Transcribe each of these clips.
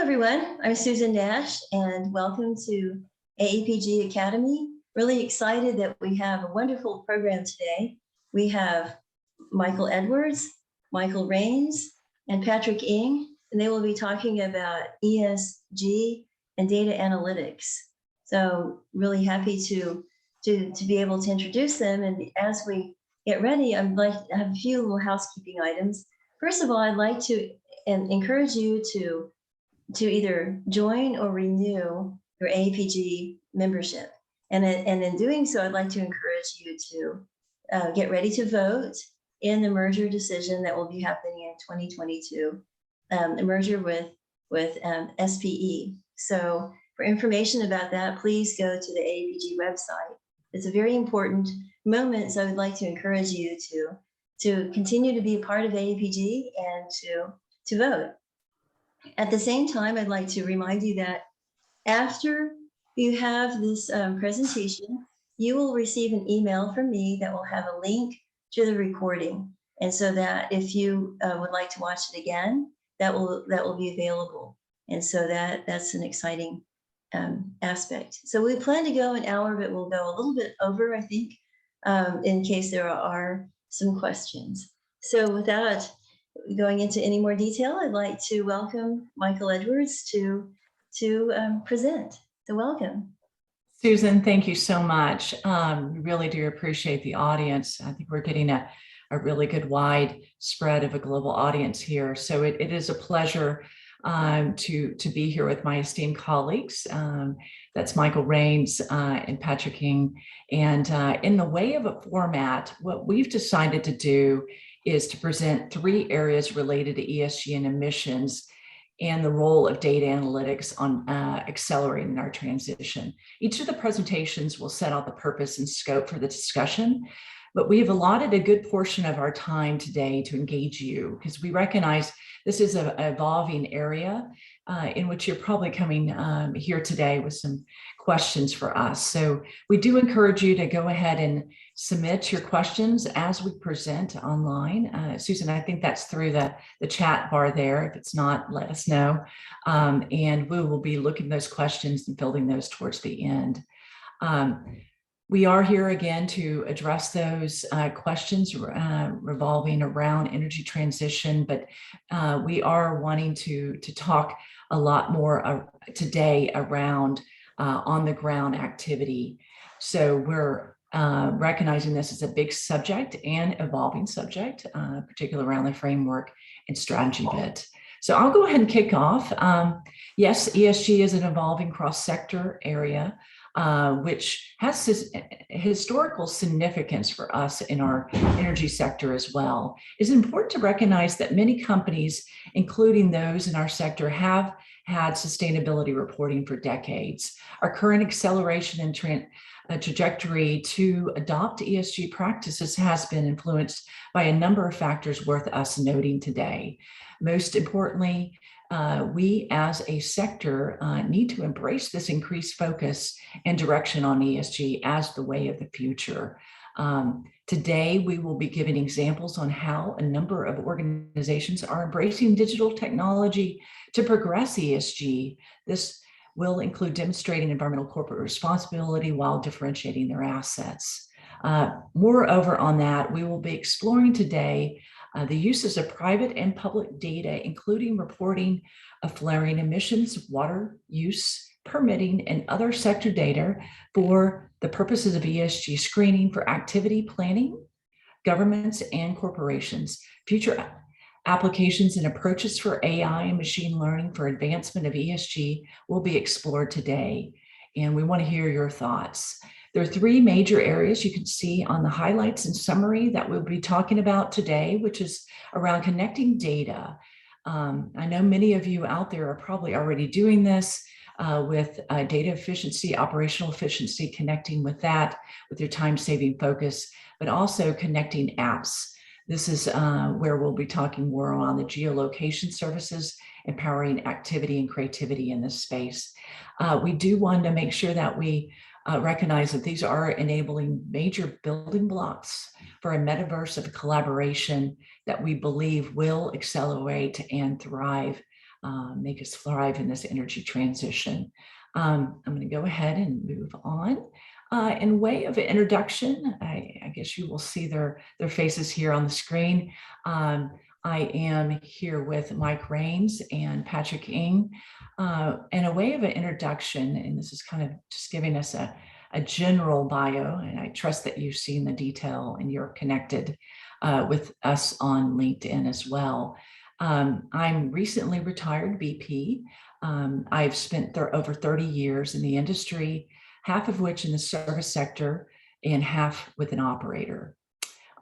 everyone. I'm Susan Nash, and welcome to AEPG Academy. Really excited that we have a wonderful program today. We have Michael Edwards, Michael Rains, and Patrick Ng, and they will be talking about ESG and data analytics. So really happy to be able to introduce them. And as we get ready, I'd like to have a few little housekeeping items. First of all, I'd like to encourage you to either join or renew your AEPG membership. And in doing so, I'd like to encourage you to get ready to vote in the merger decision that will be happening in 2022, the merger with SPE. So for information about that, please go to the AEPG website. It's a very important moment, so I would like to encourage you to continue to be a part of AEPG and to vote. At the same time, I'd like to remind you that after you have this presentation, you will receive an email from me that will have a link to the recording. And so that if you would like to watch it again, that will be available. And so that's an exciting aspect. So we plan to go an hour, but we'll go a little bit over, I think, in case there are some questions. So without going into any more detail, I'd like to welcome Michael Edwards to present. So welcome. Susan, thank you so much. We really do appreciate the audience. I think we're getting a really good wide spread of a global audience here. So it is a pleasure to be here with my esteemed colleagues. That's Michael Rains and Patrick King. And in the way of a format, what we've decided to do is to present three areas related to ESG and emissions and the role of data analytics on accelerating our transition. Each of the presentations will set out the purpose and scope for the discussion, but we have allotted a good portion of our time today to engage you because we recognize this is an evolving area in which you're probably coming here today with some questions for us. So we do encourage you to go ahead and submit your questions as we present online. Susan, I think that's through the chat bar there. If it's not, let us know. And we will be looking at those questions and building those towards the end. We are here again to address those questions revolving around energy transition, but we are wanting to talk a lot more today around on-the-ground activity. So we're recognizing this as a big subject and evolving subject, particularly around the framework and strategy bit. So I'll go ahead and kick off. Yes, ESG is an evolving cross-sector area, which has historical significance for us in our energy sector as well. It's important to recognize that many companies, including those in our sector, have had sustainability reporting for decades. Our current acceleration and trajectory to adopt ESG practices has been influenced by a number of factors worth us noting today. Most importantly, we as a sector need to embrace this increased focus and direction on ESG as the way of the future. Today, we will be giving examples on how a number of organizations are embracing digital technology to progress ESG. This will include demonstrating environmental corporate responsibility while differentiating their assets. Moreover, on that, we will be exploring today the uses of private and public data, including reporting of flaring emissions, water use, permitting, and other sector data for the purposes of ESG screening for activity planning, governments and corporations. Future applications and approaches for AI and machine learning for advancement of ESG will be explored today, and we want to hear your thoughts. There are three major areas you can see on the highlights and summary that we'll be talking about today, which is around connecting data. I know many of you out there are probably already doing this with data efficiency, operational efficiency, connecting with that, with your time-saving focus, but also connecting apps. This is where we'll be talking more on the geolocation services, empowering activity and creativity in this space. We do want to make sure that we recognize that these are enabling major building blocks for a metaverse of collaboration that we believe will accelerate and thrive make us thrive in this energy transition. I'm going to go ahead and move on. In way of introduction, I guess you will see their faces here on the screen. I am here with Mike Raines and Patrick Ng. In a way of an introduction, and this is kind of just giving us a general bio, and I trust that you've seen the detail and you're connected with us on LinkedIn as well. I'm recently retired BP. I've spent over 30 years in the industry, half of which in the service sector and half with an operator.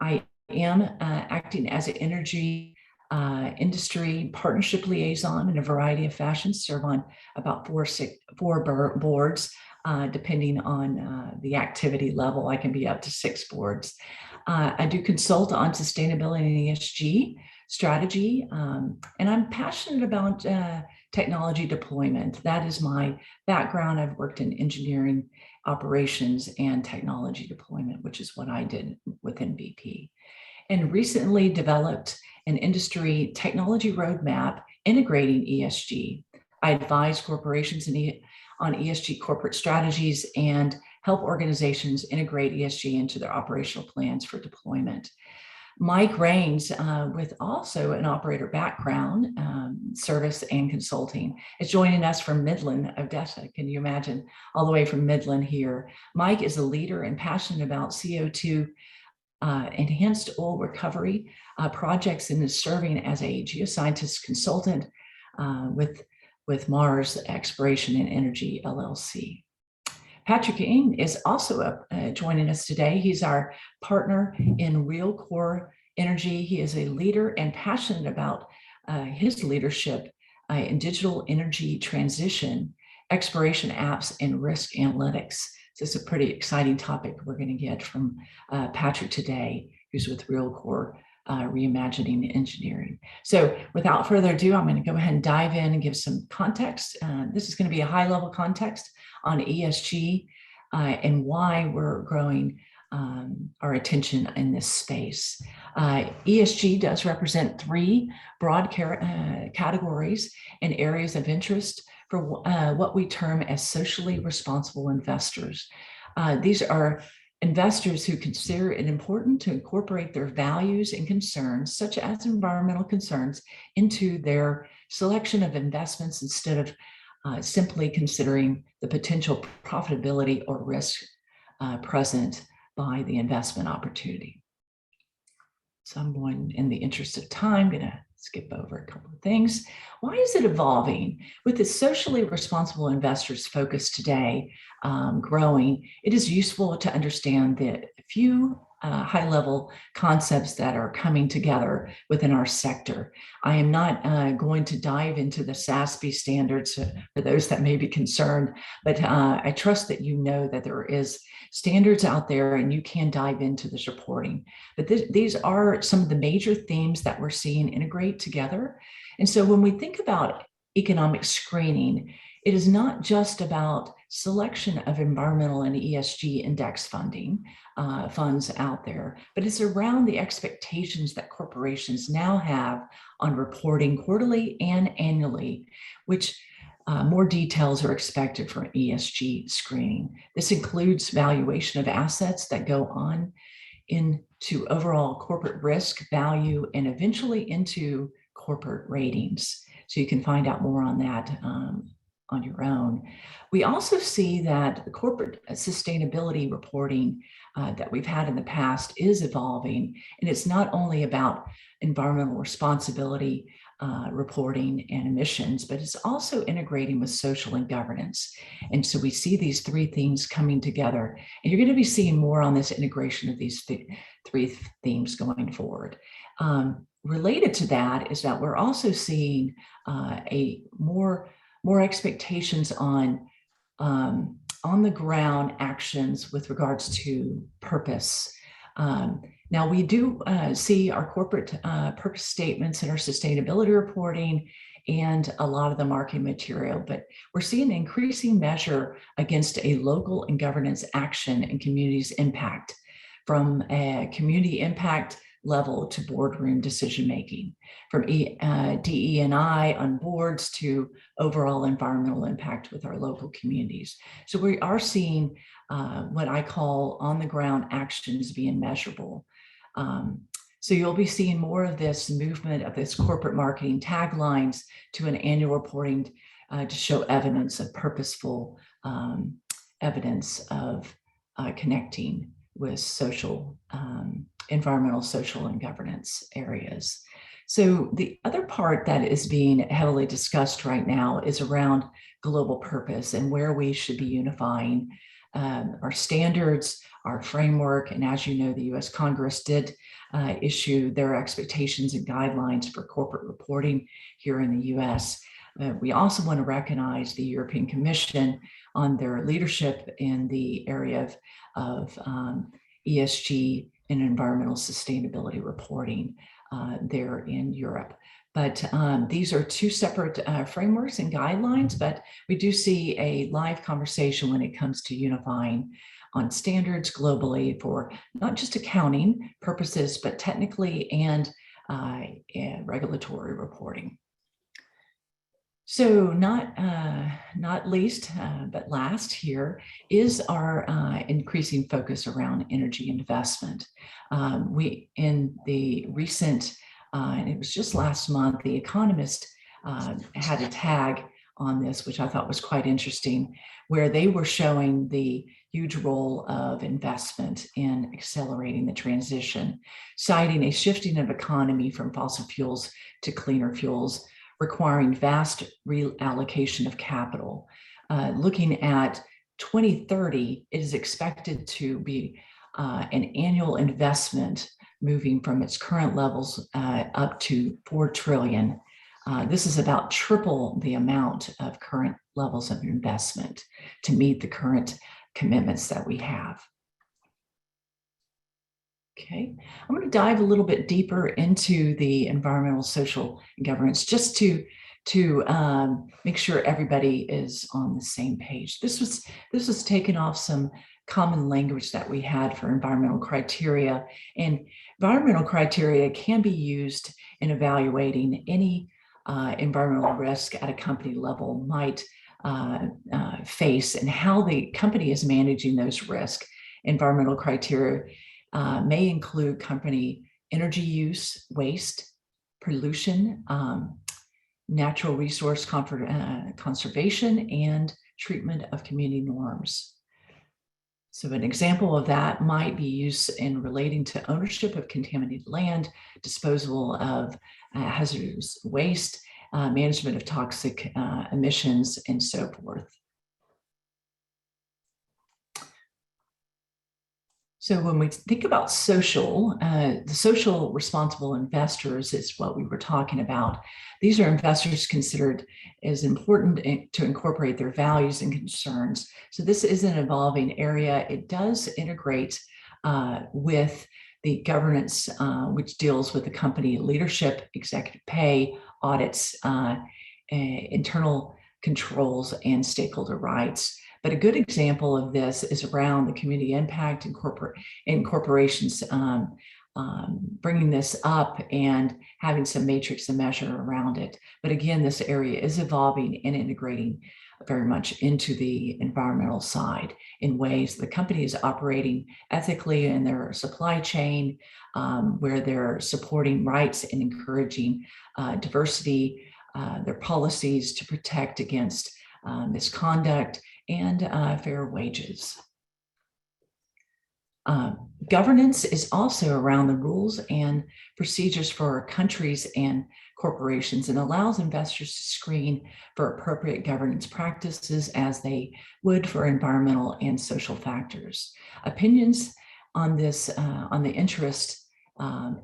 I am acting as an energy industry partnership liaison in a variety of fashions, serve on about four boards, depending on the activity level. I can be up to 6 boards. I do consult on sustainability and ESG strategy, and I'm passionate about technology deployment. That is my background. I've worked in engineering, operations, and technology deployment, which is what I did within BP. And recently developed an industry technology roadmap integrating ESG. I advise corporations on ESG corporate strategies and help organizations integrate ESG into their operational plans for deployment. Mike Raines, with also an operator background, service and consulting, is joining us from Midland, Odessa. Can you imagine? All the way from Midland here. Mike is a leader and passionate about CO2 enhanced oil recovery projects and is serving as a geoscientist consultant with Mars Exploration and Energy LLC. Patrick Ng is also joining us today. He's our partner in Real Core Energy. He is a leader and passionate about his leadership in digital energy transition, exploration apps, and risk analytics. So it's a pretty exciting topic we're going to get from Patrick today, who's with Real Core Reimagining Engineering. So without further ado, I'm going to go ahead and dive in and give some context. This is going to be a high-level context on ESG and why we're growing our attention in this space. ESG does represent 3 broad categories and areas of interest for what we term as socially responsible investors. These are investors who consider it important to incorporate their values and concerns, such as environmental concerns, into their selection of investments instead of simply considering the potential profitability or risk present by the investment opportunity. So I'm going, in the interest of time, going to skip over a couple of things. Why is it evolving? With the socially responsible investors focus today growing, it is useful to understand the few high-level concepts that are coming together within our sector. I am not going to dive into the SASB standards for those that may be concerned, but I trust that you know that there is standards out there and you can dive into this reporting. But these are some of the major themes that we're seeing integrate together. And so when we think about economic screening, it is not just about selection of environmental and ESG index funding funds out there, but it's around the expectations that corporations now have on reporting quarterly and annually, which more details are expected for ESG screening. This includes valuation of assets that go on into overall corporate risk, value, and eventually into corporate ratings. So you can find out more on that on your own. We also see that the corporate sustainability reporting that we've had in the past is evolving, and it's not only about environmental responsibility reporting and emissions, but it's also integrating with social and governance. And so we see these 3 things coming together, and you're going to be seeing more on this integration of these 3 themes going forward. Related to that is that we're also seeing a more expectations on the ground actions with regards to purpose. Now we do see our corporate purpose statements in our sustainability reporting and a lot of the marketing material, but we're seeing an increasing measure against a local and governance action and community's impact, from a community impact level to boardroom decision-making, from DE&I on boards to overall environmental impact with our local communities. So we are seeing what I call on-the-ground actions being measurable. So you'll be seeing more of this movement of this corporate marketing taglines to an annual reporting to show evidence of purposeful evidence of connecting with social, environmental, social, and governance areas. So the other part that is being heavily discussed right now is around global purpose and where we should be unifying our standards, our framework. And as you know, the US Congress did issue their expectations and guidelines for corporate reporting here in the US. We also want to recognize the European Commission on their leadership in the area of ESG and environmental sustainability reporting there in Europe. But these are two separate frameworks and guidelines, but we do see a live conversation when it comes to unifying on standards globally for not just accounting purposes, but technically and regulatory reporting. So not least, but last here is our increasing focus around energy investment. We, in the recent, and it was just last month, The Economist had a tag on this, which I thought was quite interesting, where they were showing the huge role of investment in accelerating the transition, citing a shifting of economy from fossil fuels to cleaner fuels, requiring vast reallocation of capital. Looking at 2030, it is expected to be an annual investment moving from its current levels up to 4 trillion. This is about triple the amount of current levels of investment to meet the current commitments that we have. Okay, I'm going to dive a little bit deeper into the environmental, social, and governance just to make sure everybody is on the same page. This was taken off some common language that we had for environmental criteria, and environmental criteria can be used in evaluating any environmental risk at a company level might face and how the company is managing those risks. Environmental criteria may include company energy use, waste, pollution, natural resource conservation, and treatment of community norms. So an example of that might be used in relating to ownership of contaminated land, disposal of hazardous waste, management of toxic emissions, and so forth. So when we think about social, the social responsible investors is what we were talking about. These are investors considered as important to incorporate their values and concerns. So this is an evolving area. It does integrate with the governance, which deals with the company leadership, executive pay, audits, internal controls, and stakeholder rights. But a good example of this is around the community impact and corporations bringing this up and having some matrix and measure around it. But again, this area is evolving and integrating very much into the environmental side in ways the company is operating ethically in their supply chain, where they're supporting rights and encouraging diversity, their policies to protect against misconduct, and fair wages. Governance is also around the rules and procedures for countries and corporations and allows investors to screen for appropriate governance practices as they would for environmental and social factors. Opinions on this, on the interest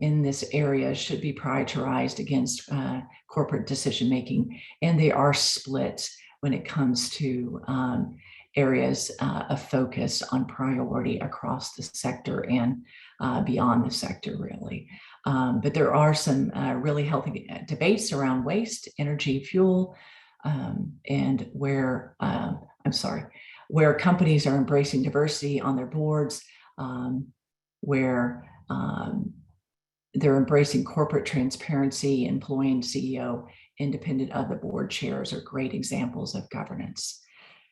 in this area should be prioritized against corporate decision-making, and they are split when it comes to areas of focus on priority across the sector and beyond the sector, really. But there are some really healthy debates around waste, energy, fuel, and where, where companies are embracing diversity on their boards, where they're embracing corporate transparency, employing CEO independent of the board chairs are great examples of governance.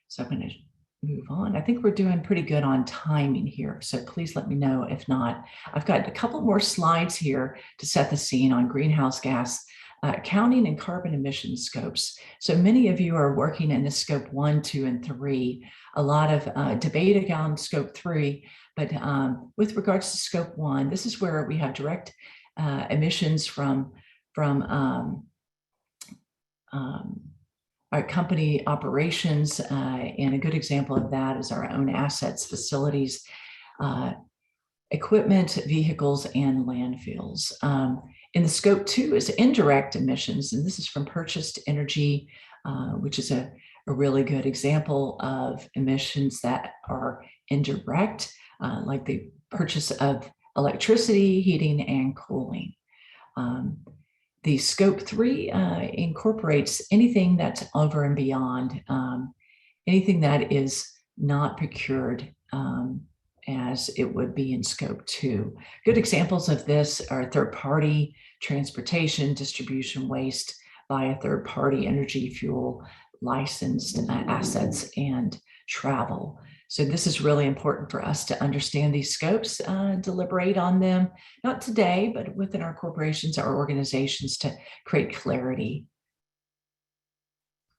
So I'm going to move on. I think we're doing pretty good on timing here. So please let me know if not. I've got a couple more slides here to set the scene on greenhouse gas accounting and carbon emission scopes. So many of you are working in the scope 1, 2, and 3. A lot of debate on scope 3, but with regards to scope 1, this is where we have direct emissions from our company operations, and a good example of that is our own assets, facilities, equipment, vehicles, and landfills. In the scope 2 is indirect emissions, and this is from purchased energy, which is a really good example of emissions that are indirect, like the purchase of electricity, heating, and cooling. The scope 3 incorporates anything that's over and beyond, anything that is not procured as it would be in scope 2. Good examples of this are third-party transportation, distribution waste by a third-party energy, fuel, licensed assets, and travel. So this is really important for us to understand these scopes, deliberate on them, not today, but within our corporations, our organizations, to create clarity.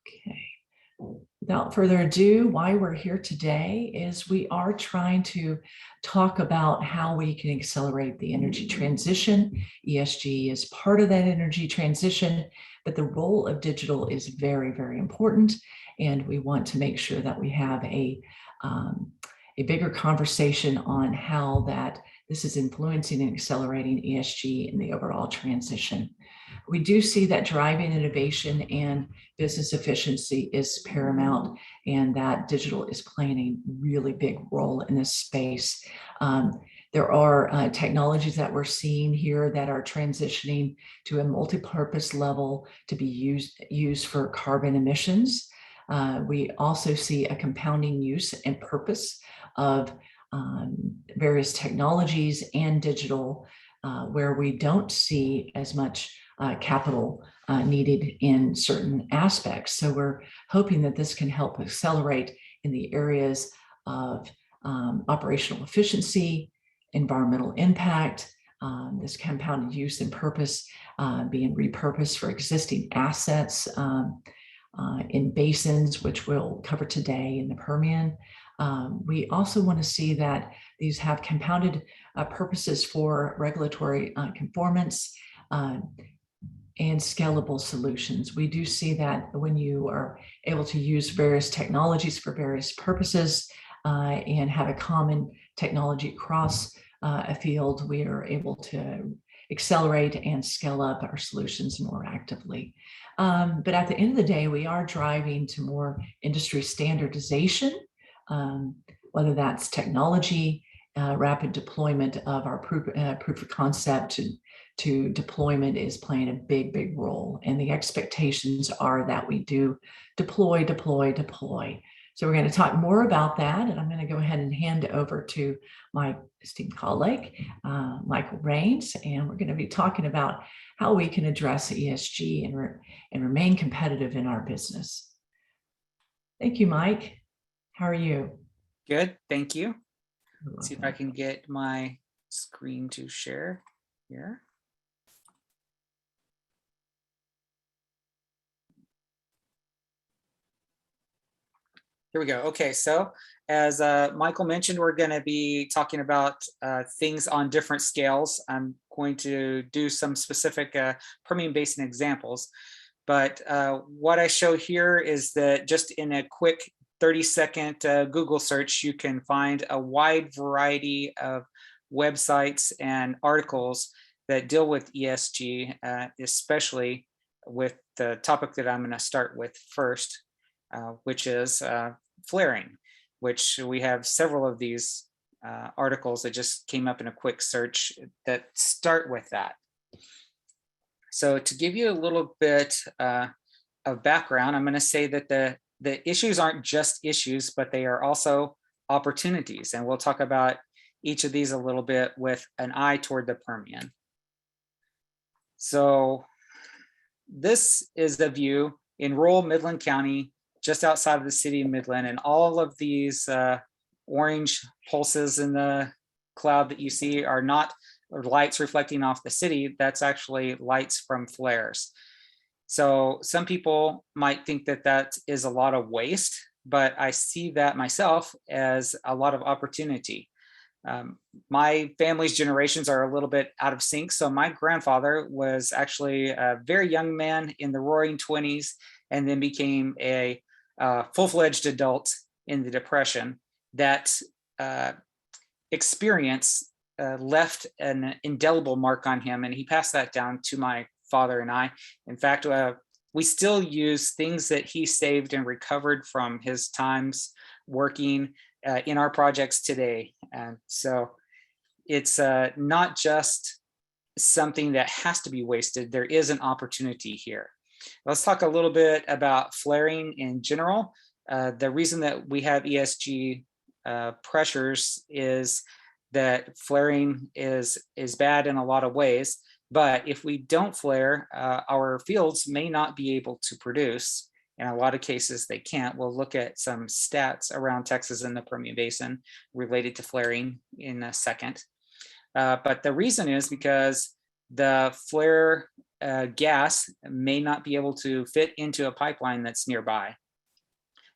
Okay. Without further ado, why we're here today is we are trying to talk about how we can accelerate the energy transition. ESG is part of that energy transition, but the role of digital is very, very important. And we want to make sure that we have a bigger conversation on how that this is influencing and accelerating ESG in the overall transition. We do see that driving innovation and business efficiency is paramount, and that digital is playing a really big role in this space. There are technologies that we're seeing here that are transitioning to a multi-purpose level to be used for carbon emissions. We also see a compounding use and purpose of various technologies and digital, where we don't see as much capital needed in certain aspects. So we're hoping that this can help accelerate in the areas of operational efficiency, environmental impact, this compounded use and purpose being repurposed for existing assets in basins, which we'll cover today in the Permian. We also want to see that these have compounded purposes for regulatory conformance and scalable solutions. We do see that when you are able to use various technologies for various purposes and have a common technology across a field, we are able to accelerate and scale up our solutions more actively. But at the end of the day, we are driving to more industry standardization, whether that's technology, rapid deployment of our proof of concept to deployment is playing a big, big role. And the expectations are that we do deploy. So we're going to talk more about that. And I'm going to go ahead and hand over to my esteemed colleague, Michael Rains. And we're going to be talking about how we can address ESG and remain competitive in our business. Thank you, Mike. How are you? Good, thank you. Let's see if I can get my screen to share here. Here we go. Okay, so as Michael mentioned, we're going to be talking about things on different scales. I'm going to do some specific Permian Basin examples, but what I show here is that just in a quick 30-second Google search, you can find a wide variety of websites and articles that deal with ESG, especially with the topic that I'm going to start with first, which is flaring, which we have several of these articles that just came up in a quick search that start with that. So to give you a little bit of background, I'm going to say that the issues aren't just issues, but they are also opportunities. And we'll talk about each of these a little bit with an eye toward the Permian. So this is the view in rural Midland County, just outside of the city of Midland, and all of these orange pulses in the cloud that you see are not lights reflecting off the city. That's actually lights from flares. So some people might think that that is a lot of waste, but I see that myself as a lot of opportunity. My family's generations are a little bit out of sync. So my grandfather was actually a very young man in the roaring 20s and then became a full-fledged adult in the Depression. That experience left an indelible mark on him, and he passed that down to my father and I. In fact, we still use things that he saved and recovered from his times working in our projects today. And so it's not just something that has to be wasted. There is an opportunity here. Let's talk a little bit about flaring in general. The reason that we have ESG pressures is that flaring is bad in a lot of ways. But if we don't flare, our fields may not be able to produce. In a lot of cases, they can't. We'll look at some stats around Texas and the Permian Basin related to flaring in a second. But the reason is because the flare gas may not be able to fit into a pipeline that's nearby.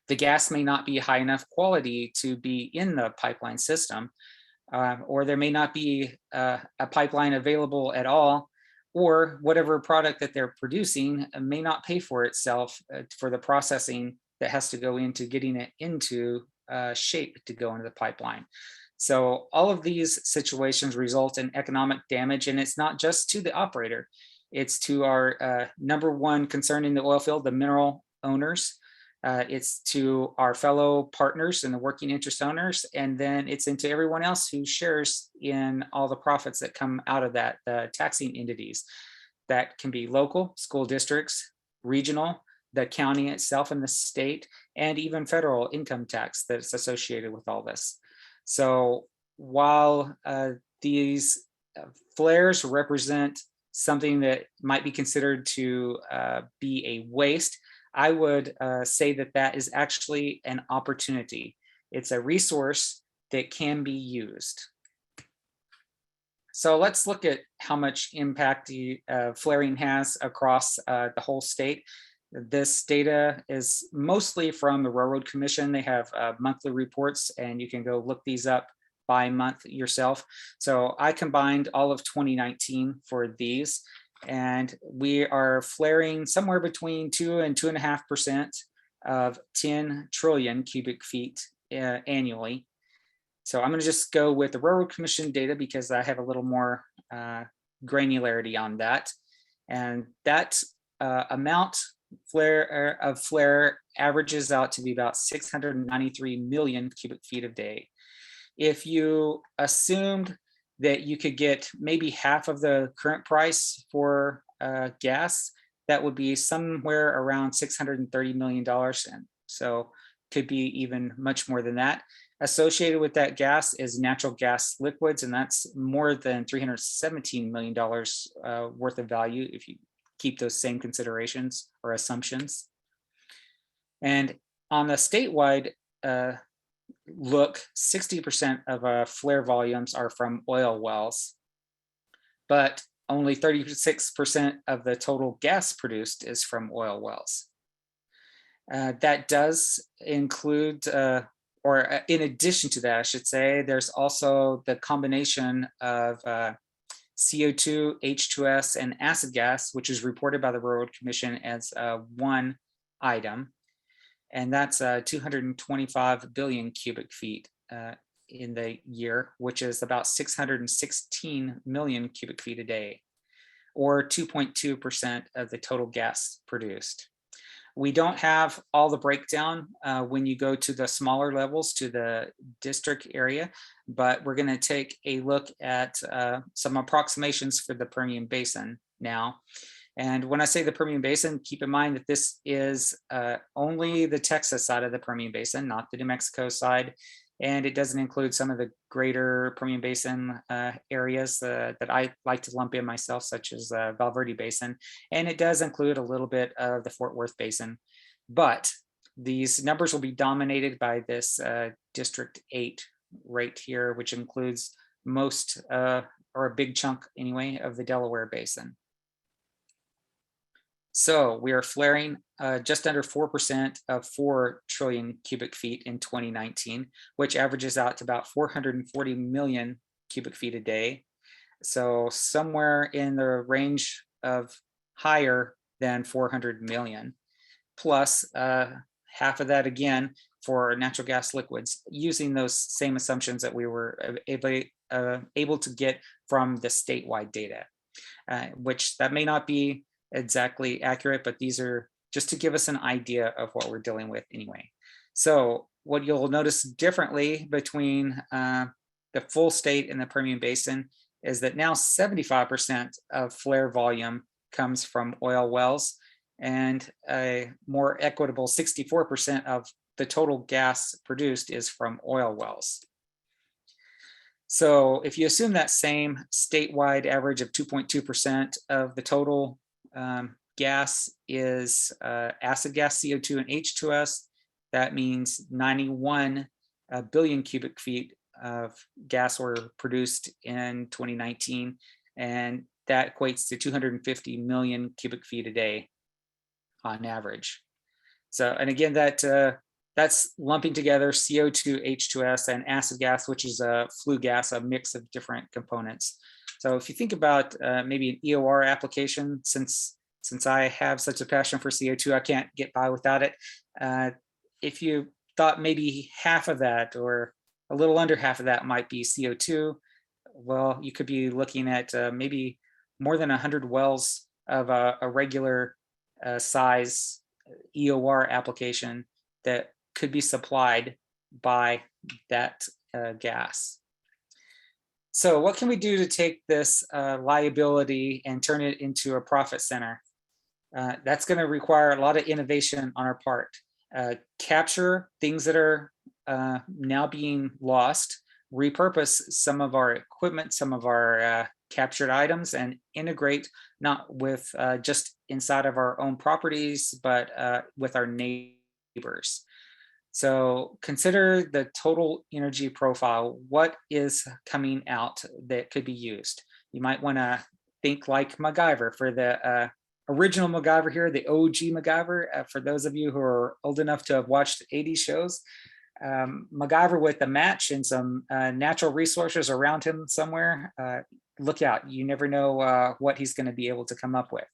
The gas may not be high enough quality to be in the pipeline system, or there may not be a pipeline available at all, or whatever product that they're producing may not pay for itself for the processing that has to go into getting it into shape to go into the pipeline. So all of these situations result in economic damage, and it's not just to the operator, it's to our number one concern in the oil field, the mineral owners. It's to our fellow partners and the working interest owners, and then it's into everyone else who shares in all the profits that come out of that, the taxing entities. That can be local, school districts, regional, the county itself and the state, and even federal income tax that's associated with all this. So while these flares represent something that might be considered to be a waste, I would say that that is actually an opportunity. It's a resource that can be used. So let's look at how much impact flaring has across the whole state. This data is mostly from the Railroad Commission. They have monthly reports, and you can go look these up by month yourself. So I combined all of 2019 for these. And we are flaring somewhere between 2 and 2.5% of 10 trillion cubic feet annually. So I'm going to just go with the Railroad Commission data because I have a little more granularity on that. And that amount of flare averages out to be about 693 million cubic feet a day. If you assumed that you could get maybe half of the current price for gas, that would be somewhere around $630 million. And so could be even much more than that. Associated with that gas is natural gas liquids, and that's more than $317 million worth of value if you keep those same considerations or assumptions. And on the statewide look, 60% of flare volumes are from oil wells, but only 36% of the total gas produced is from oil wells. That does include, or in addition to that, I should say, there's also the combination of CO2, H2S, and acid gas, which is reported by the Railroad Commission as one item. And that's 225 billion cubic feet in the year, which is about 616 million cubic feet a day, or 2.2% of the total gas produced. We don't have all the breakdown when you go to the smaller levels, to the district area, but we're going to take a look at some approximations for the Permian Basin now. And when I say the Permian Basin, keep in mind that this is only the Texas side of the Permian Basin, not the New Mexico side. and it doesn't include some of the greater Permian Basin areas that I like to lump in myself, such as Val Verde Basin, and it does include a little bit of the Fort Worth Basin. But these numbers will be dominated by this District 8 right here, which includes most, or a big chunk anyway, of the Delaware Basin. So we are flaring just under 4% of 4 trillion cubic feet in 2019, which averages out to about 440 million cubic feet a day. So somewhere in the range of higher than 400 million, plus half of that again for natural gas liquids, using those same assumptions that we were able to get from the statewide data, which that may not be exactly accurate, but these are just to give us an idea of what we're dealing with anyway. So what you'll notice differently between the full state and the Permian Basin is that now 75% of flare volume comes from oil wells, and a more equitable 64% of the total gas produced is from oil wells. So if you assume that same statewide average of 2.2% of the total gas is acid gas, CO2 and H2S, that means 91 billion cubic feet of gas were produced in 2019, and that equates to 250 million cubic feet a day on average. So, and again, that's lumping together CO2, H2S, and acid gas, which is a flue gas, a mix of different components. So if you think about maybe an EOR application, since I have such a passion for CO2, I can't get by without it. If you thought maybe half of that or a little under half of that might be CO2, well, you could be looking at maybe more than 100 wells of a regular size EOR application that could be supplied by that gas. So what can we do to take this liability and turn it into a profit center? That's going to require a lot of innovation on our part. Capture things that are now being lost, repurpose some of our equipment, some of our captured items, and integrate not with just inside of our own properties, but with our neighbors. So consider the total energy profile. What is coming out that could be used? You might want to think like MacGyver for the original MacGyver here, the OG MacGyver. For those of you who are old enough to have watched 80s shows, MacGyver with a match and some natural resources around him somewhere. Look out, you never know what he's going to be able to come up with.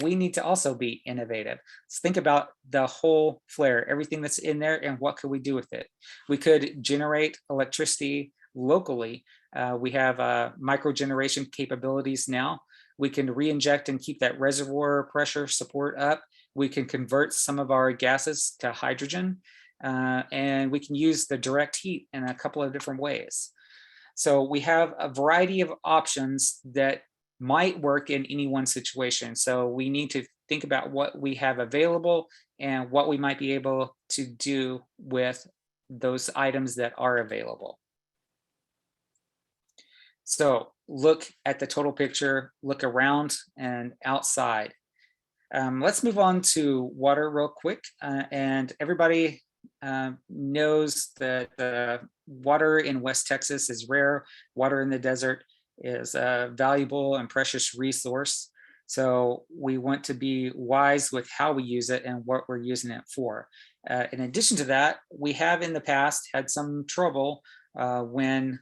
We need to also be innovative. Let's think about the whole flare, everything that's in there, and what could we do with it? We could generate electricity locally. We have micro generation capabilities now. We can re-inject and keep that reservoir pressure support up. We can convert some of our gases to hydrogen, and we can use the direct heat in a couple of different ways. So we have a variety of options that might work in any one situation. So we need to think about what we have available and what we might be able to do with those items that are available. So look at the total picture, look around and outside. Let's move on to water real quick. And everybody knows that water in West Texas is rare. Water in the desert is a valuable and precious resource. So we want to be wise with how we use it and what we're using it for. In addition to that, we have in the past had some trouble when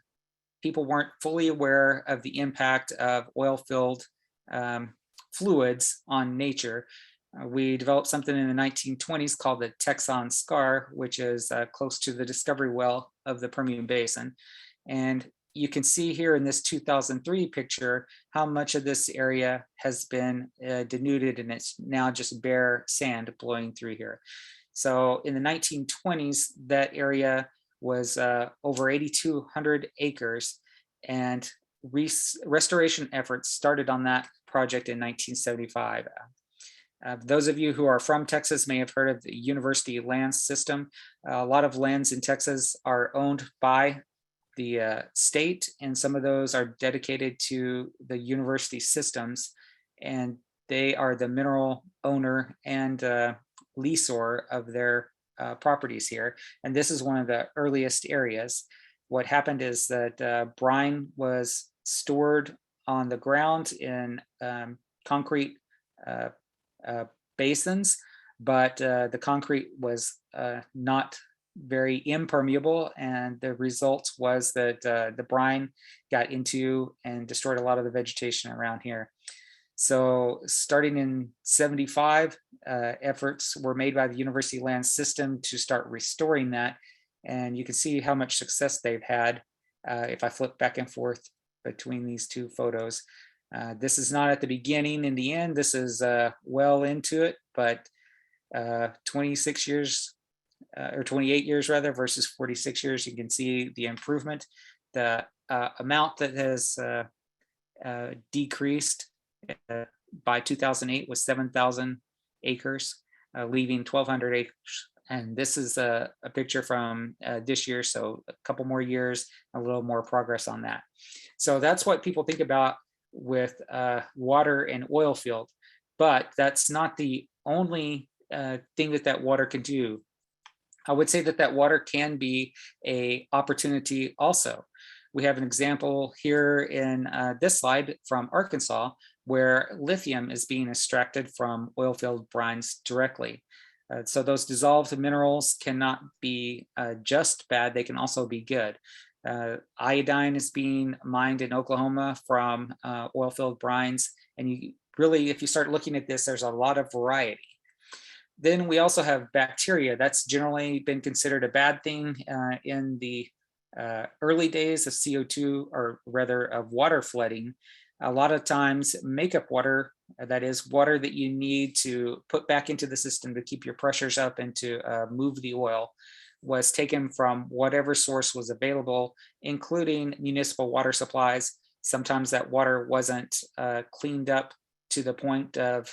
people weren't fully aware of the impact of oil-filled fluids on nature. We developed something in the 1920s called the Texan Scar, which is close to the discovery well of the Permian Basin. And you can see here in this 2003 picture how much of this area has been denuded, and it's now just bare sand blowing through here. So in the 1920s, that area was over 8,200 acres, and restoration efforts started on that project in 1975. Those of you who are from Texas may have heard of the university land system. A lot of lands in Texas are owned by the state, and some of those are dedicated to the university systems, and they are the mineral owner and leaseor of their properties here. And this is one of the earliest areas. What happened is that brine was stored on the ground in concrete basins, but the concrete was not very impermeable, and the result was that the brine got into and destroyed a lot of the vegetation around here. So starting in 75, efforts were made by the university land system to start restoring that, and you can see how much success they've had if I flip back and forth between these two photos. This is not at the beginning and the end, this is well into it, but 26 years or 28 years rather versus 46 years, you can see the improvement. The amount that has decreased by 2008 was 7,000 acres, leaving 1,200 acres. And this is a picture from this year, so a couple more years, a little more progress on that. So that's what people think about with water and oil field, but that's not the only thing that water can do. I would say that water can be an opportunity also. We have an example here in this slide from Arkansas, where lithium is being extracted from oil field brines directly. So those dissolved minerals cannot be just bad, they can also be good. Iodine is being mined in Oklahoma from oil field brines. And you really, if you start looking at this, there's a lot of variety. Then we also have bacteria. That's generally been considered a bad thing in the early days of CO2, or rather of water flooding. A lot of times makeup water, that is water that you need to put back into the system to keep your pressures up and to move the oil, was taken from whatever source was available, including municipal water supplies. Sometimes that water wasn't cleaned up to the point of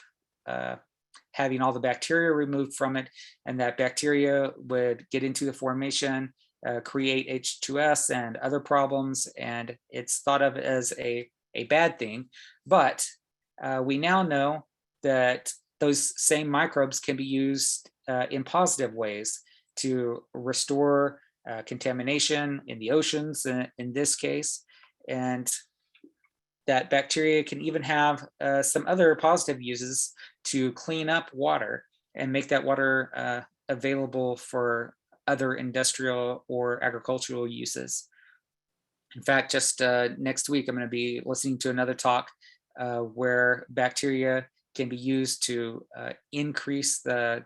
having all the bacteria removed from it, and that bacteria would get into the formation, create H2S and other problems, and it's thought of as a bad thing. But we now know that those same microbes can be used in positive ways to restore contamination in the oceans in this case, and that bacteria can even have some other positive uses to clean up water and make that water available for other industrial or agricultural uses. In fact, just next week, I'm going to be listening to another talk where bacteria can be used to increase the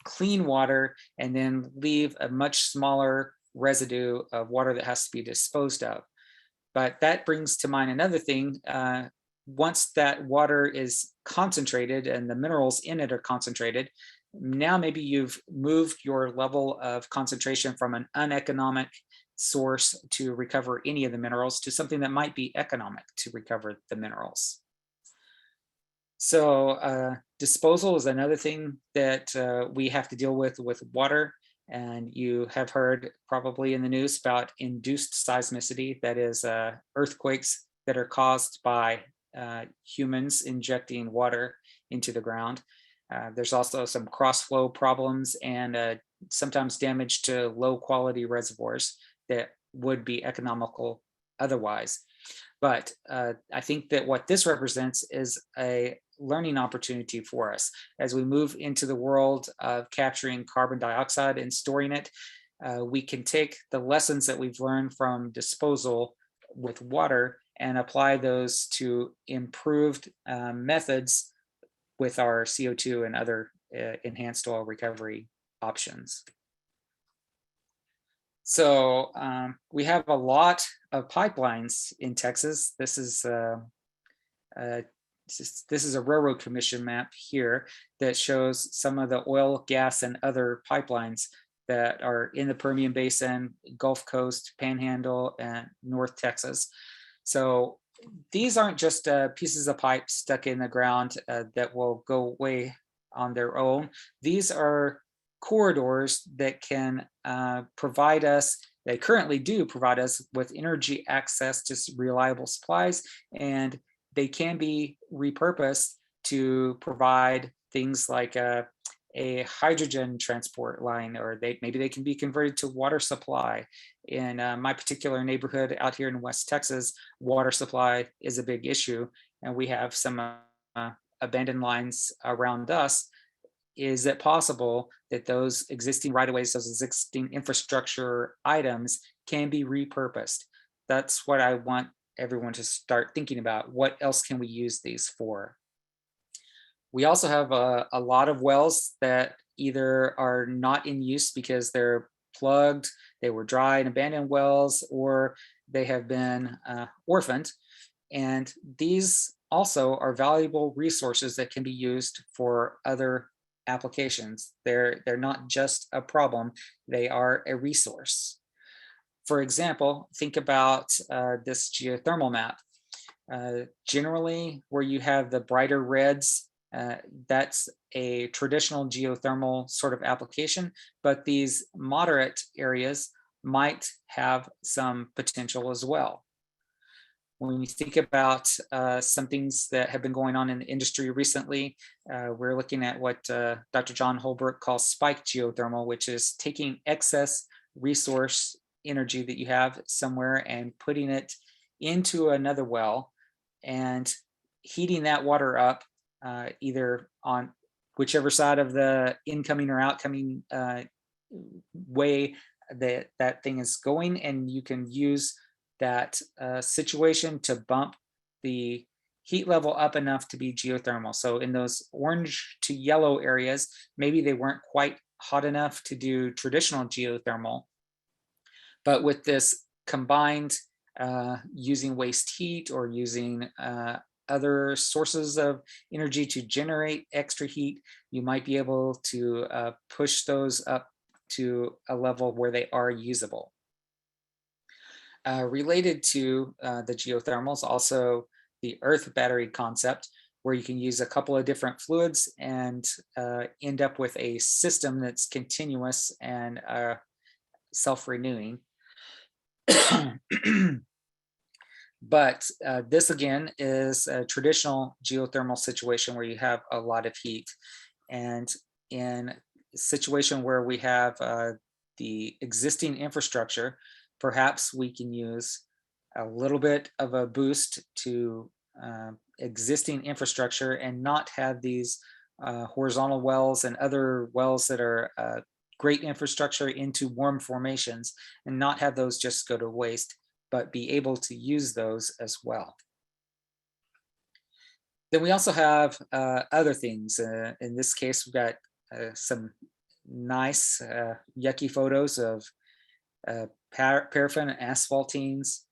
clean water and then leave a much smaller residue of water that has to be disposed of. But that brings to mind another thing. Once that water is concentrated and the minerals in it are concentrated, now maybe you've moved your level of concentration from an uneconomic source to recover any of the minerals to something that might be economic to recover the minerals. So disposal is another thing that we have to deal with water. And you have heard probably in the news about induced seismicity, that is earthquakes that are caused by humans injecting water into the ground. There's also some cross-flow problems and sometimes damage to low quality reservoirs that would be economical otherwise. But I think that what this represents is a learning opportunity for us as we move into the world of capturing carbon dioxide and storing it. We can take the lessons that we've learned from disposal with water and apply those to improved methods with our CO2 and other enhanced oil recovery options. So we have a lot of pipelines in Texas. This is a Railroad Commission map here that shows some of the oil, gas, and other pipelines that are in the Permian Basin, Gulf Coast, Panhandle, and North Texas. So these aren't just pieces of pipe stuck in the ground that will go away on their own. These are corridors that can provide us, they currently do provide us with energy access to reliable supplies, and they can be repurposed to provide things like a hydrogen transport line, or maybe they can be converted to water supply. In my particular neighborhood out here in West Texas, water supply is a big issue, and we have some abandoned lines around us. Is it possible that those existing right-of-ways, those existing infrastructure items can be repurposed? That's what I want everyone to start thinking about. What else can we use these for? We also have a lot of wells that either are not in use because they're plugged, they were dry and abandoned wells, or they have been orphaned. And these also are valuable resources that can be used for other applications. They're not just a problem, they are a resource. For example, think about this geothermal map. Generally, where you have the brighter reds, that's a traditional geothermal sort of application, but these moderate areas might have some potential as well. When you think about some things that have been going on in the industry recently, we're looking at what Dr. John Holbrook calls spike geothermal, which is taking excess resource energy that you have somewhere and putting it into another well and heating that water up, either on whichever side of the incoming or outcoming way that thing is going, and you can use that situation to bump the heat level up enough to be geothermal. So in those orange to yellow areas, maybe they weren't quite hot enough to do traditional geothermal, but with this combined using waste heat or using other sources of energy to generate extra heat, you might be able to push those up to a level where they are usable. Related to the geothermals, also the earth battery concept, where you can use a couple of different fluids and end up with a system that's continuous and self-renewing. But this again is a traditional geothermal situation where you have a lot of heat. And in a situation where we have the existing infrastructure, perhaps we can use a little bit of a boost to existing infrastructure and not have these horizontal wells and other wells that are great infrastructure into warm formations, and not have those just go to waste, but be able to use those as well. Then we also have other things. In this case, we've got some nice yucky photos of paraffin and asphaltenes,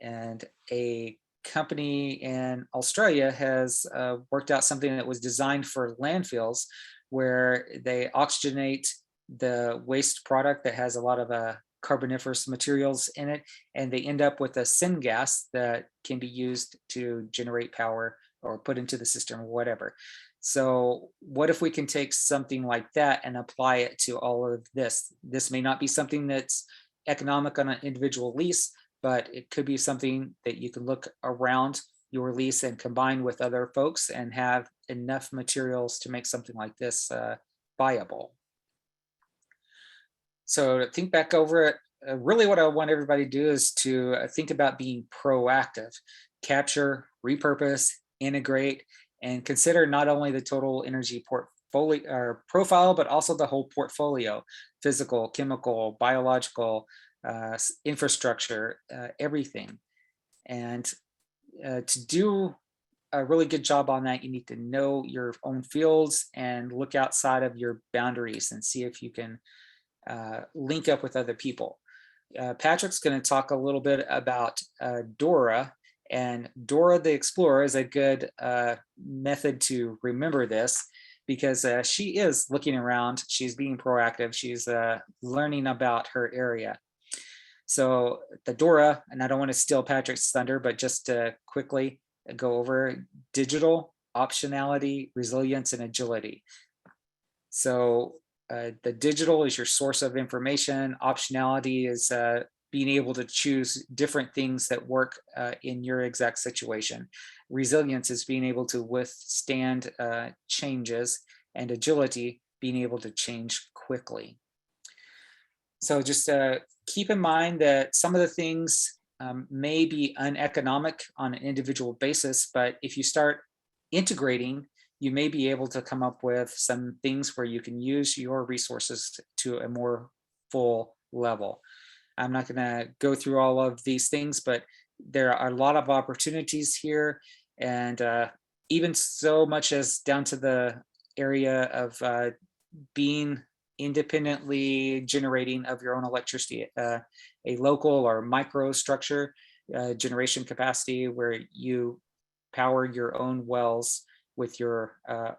and a company in Australia has worked out something that was designed for landfills, where they oxygenate the waste product that has a lot of carboniferous materials in it, and they end up with a syngas that can be used to generate power or put into the system or whatever. So what if we can take something like that and apply it to all of this? This may not be something that's economic on an individual lease, but it could be something that you can look around your lease and combine with other folks and have enough materials to make something like this viable. So to think back over it, really what I want everybody to do is to think about being proactive, capture, repurpose, integrate, and consider not only the total energy portfolio or profile, but also the whole portfolio: physical, chemical, biological, infrastructure, everything. And to do a really good job on that, you need to know your own fields and look outside of your boundaries and see if you can link up with other people. Patrick's going to talk a little bit about Dora, and Dora the Explorer is a good method to remember this, because she is looking around, she's being proactive, she's learning about her area. So the DORA, and I don't want to steal Patrick's thunder, but just to quickly go over digital, optionality, resilience, and agility. So the digital is your source of information. Optionality is being able to choose different things that work in your exact situation. Resilience is being able to withstand changes, and agility, being able to change quickly. So just keep in mind that some of the things may be uneconomic on an individual basis, but if you start integrating, you may be able to come up with some things where you can use your resources to a more full level. I'm not going to go through all of these things, but there are a lot of opportunities here, and even so much as down to the area of being independently generating of your own electricity, a local or micro structure generation capacity where you power your own wells with your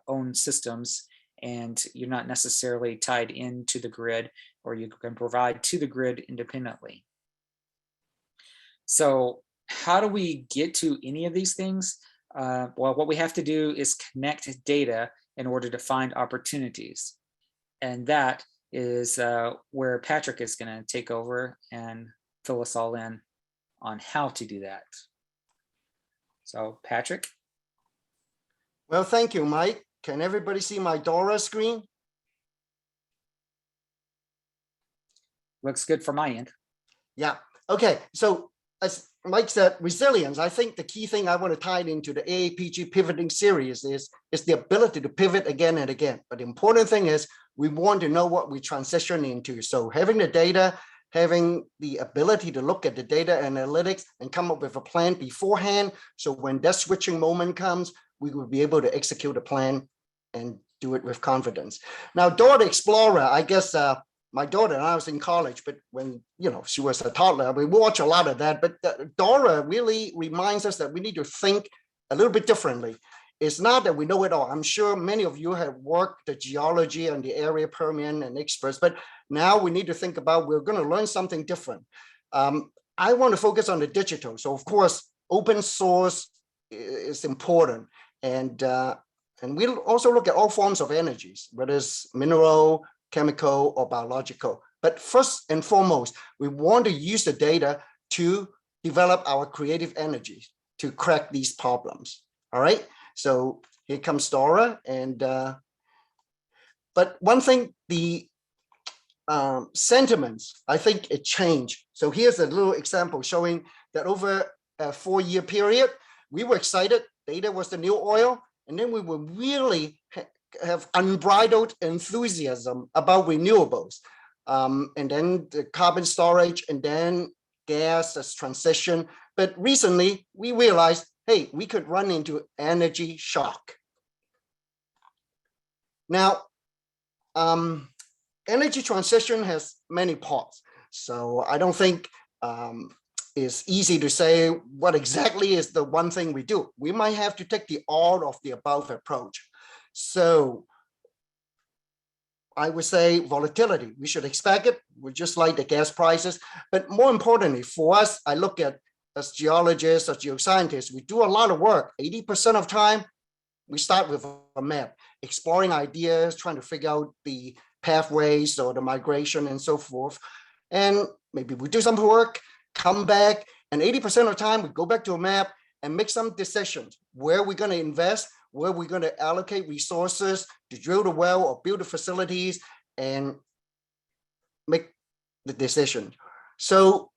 own systems, and you're not necessarily tied into the grid, or you can provide to the grid independently. So how do we get to any of these things? Well, what we have to do is connect data in order to find opportunities. And that is where Patrick is going to take over and fill us all in on how to do that. So Patrick. Well, thank you, Mike. Can everybody see my DORA screen? Looks good for my end. Yeah. Okay. So as Mike said, resilience. I think the key thing I want to tie it into the AAPG pivoting series is the ability to pivot again and again. But the important thing is we want to know what we transition into. So having the data, having the ability to look at the data analytics and come up with a plan beforehand. So when that switching moment comes, we will be able to execute a plan and do it with confidence. Now, DORA Explorer, I guess my daughter and I was in college, but when she was a toddler, we watch a lot of that. But DORA really reminds us that we need to think a little bit differently. It's not that we know it all. I'm sure many of you have worked the geology and the area Permian and experts, but now we need to think about we're going to learn something different. I want to focus on the digital. So of course, open source is important. And we'll also look at all forms of energies, whether it's mineral, chemical, or biological. But first and foremost, we want to use the data to develop our creative energy to crack these problems. All right. So here comes DORA. And but one thing, the sentiments, I think it changed. So here's a little example showing that over a 4-year period, we were excited. Data was the new oil. And then we will really have unbridled enthusiasm about renewables. And then the carbon storage, and then gas as transition. But recently we realized, hey, we could run into energy shock. Now, energy transition has many parts. So I don't think it's easy to say what exactly is the one thing we do. We might have to take the all of the above approach. So I would say volatility, we should expect it. We're just like the gas prices. But more importantly, for us, I look at as geologists or geoscientists, we do a lot of work. 80% of time, we start with a map, exploring ideas, trying to figure out the pathways or the migration and so forth. And maybe we do some work, come back, and 80% of the time we go back to a map and make some decisions. Where we're going to invest, where we're going to allocate resources to drill the well or build the facilities and make the decision. So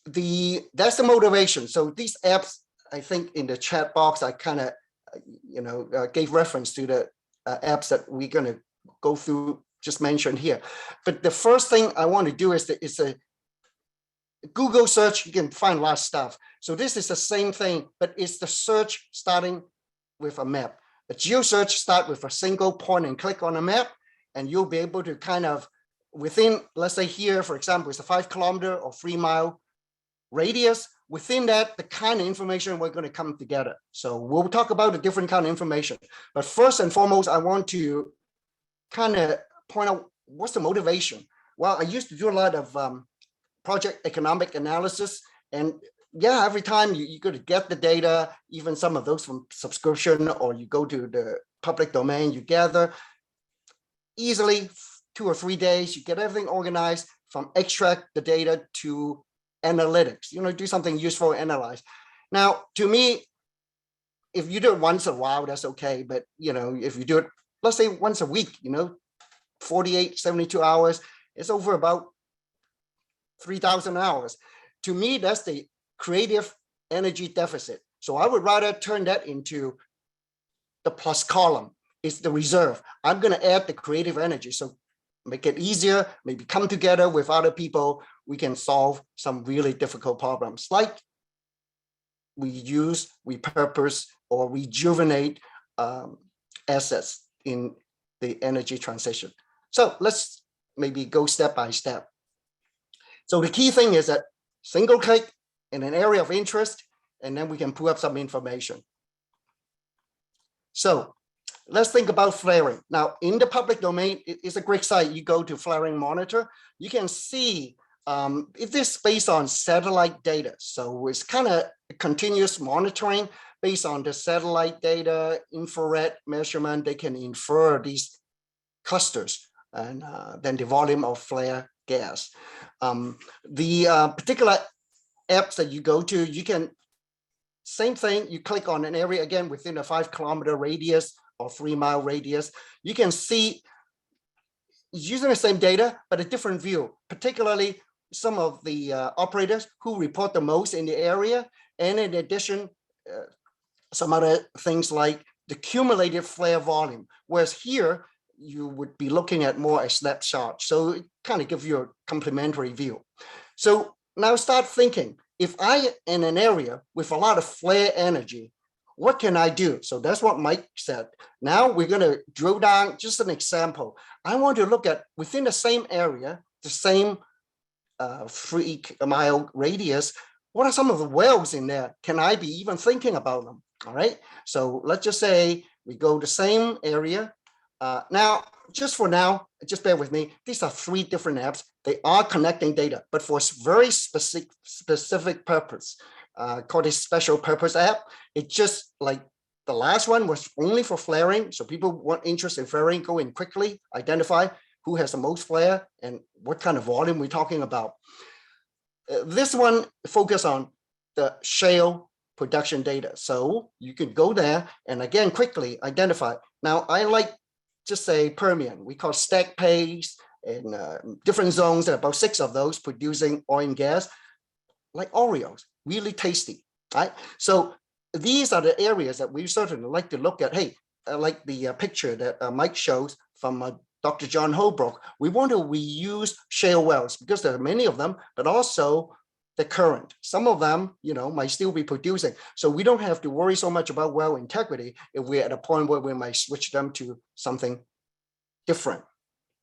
that's the motivation. So these apps, I think in the chat box, I kind of gave reference to the apps that we're going to go through, just mentioned here. But the first thing I want to do is a Google search. You can find a lot of stuff. So this is the same thing, but it's the search starting with a map. A GeoSearch start with a single point and click on a map, and you'll be able to kind of within, let's say here, for example, it's a 5-kilometer or 3-mile radius. Within that, the kind of information we're going to come together. So we'll talk about the different kind of information. But first and foremost, I want to kind of point out what's the motivation. Well, I used to do a lot of project economic analysis. And yeah, every time you go to get the data, even some of those from subscription, or you go to the public domain, you gather easily 2 or 3 days, you get everything organized, from extract the data to analytics, do something useful, analyze. Now, to me, if you do it once in a while, that's okay. But, if you do it, let's say once a week, 48, 72 hours, it's over about 3,000 hours. To me, that's the creative energy deficit. So I would rather turn that into the plus column. It's the reserve. I'm going to add the creative energy. So make it easier, maybe come together with other people. We can solve some really difficult problems, like repurpose, or rejuvenate assets in the energy transition. So let's maybe go step by step. So the key thing is that single click in an area of interest, and then we can pull up some information. So let's think about flaring. Now, in the public domain, it's a great site. You go to Flaring Monitor, you can see it is based on satellite data. So it's kind of continuous monitoring based on the satellite data, infrared measurement. They can infer these clusters and then the volume of flare gas. The particular apps that you go to, you can, same thing, you click on an area again within a 5-kilometer radius or 3-mile radius. You can see using the same data, but a different view, particularly some of the operators who report the most in the area. And in addition, some other things like the cumulative flare volume, whereas here you would be looking at more a snapshot. So it kind of gives you a complementary view. So now start thinking, if I in an area with a lot of flare energy, what can I do? So that's what Mike said. Now we're going to drill down, just an example. I want to look at within the same area, the same 3-mile radius, what are some of the wells in there? Can I be even thinking about them? All right. So let's just say we go the same area. Now, just bear with me. These are 3 different apps. They are connecting data, but for a very specific purpose, called a special purpose app. It's just like the last one was only for flaring. So people want interest in flaring, go in quickly, identify who has the most flare and what kind of volume we're talking about. This one focus on the shale production data. So you could go there and again, quickly identify. Now I like just say Permian, we call stack pays in different zones, there are about 6 of those producing oil and gas, like Oreos, really tasty, right? So these are the areas that we certainly like to look at. Hey, like the picture that Mike shows from Dr. John Holbrook, we want to reuse shale wells because there are many of them, but also the current. Some of them, might still be producing. So we don't have to worry so much about well integrity if we're at a point where we might switch them to something different.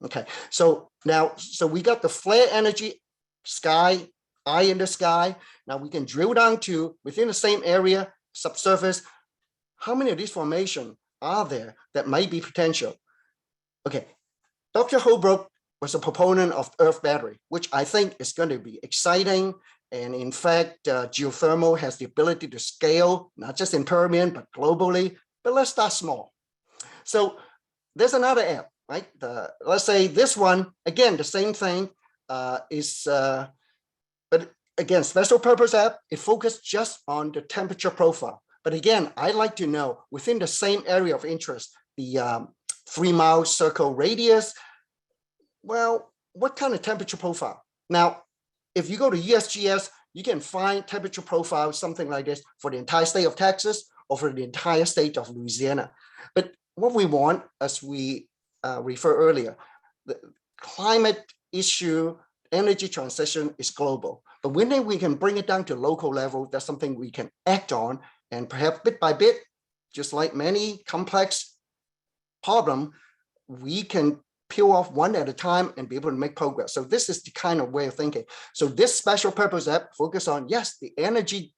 Okay, so now, we got the flare energy, sky, eye in the sky. Now we can drill down to within the same area, subsurface. How many of these formations are there that might be potential? Okay, Dr. Holbrook was a proponent of Earth battery, which I think is going to be exciting. And in fact, geothermal has the ability to scale, not just in Permian, but globally. But let's start small. So there's another app, right? Let's say this one, again, the same thing but again, special purpose app, it focused just on the temperature profile. But again, I'd like to know within the same area of interest, the 3-mile circle radius, well, what kind of temperature profile? Now, if you go to USGS, you can find temperature profile, something like this for the entire state of Texas or for the entire state of Louisiana. But what we want, as we referred earlier, the climate issue, energy transition is global. But when we can bring it down to local level, that's something we can act on, and perhaps bit by bit, just like many complex problem, we can peel off one at a time and be able to make progress. So this is the kind of way of thinking. So this special purpose app focus on, yes, the energy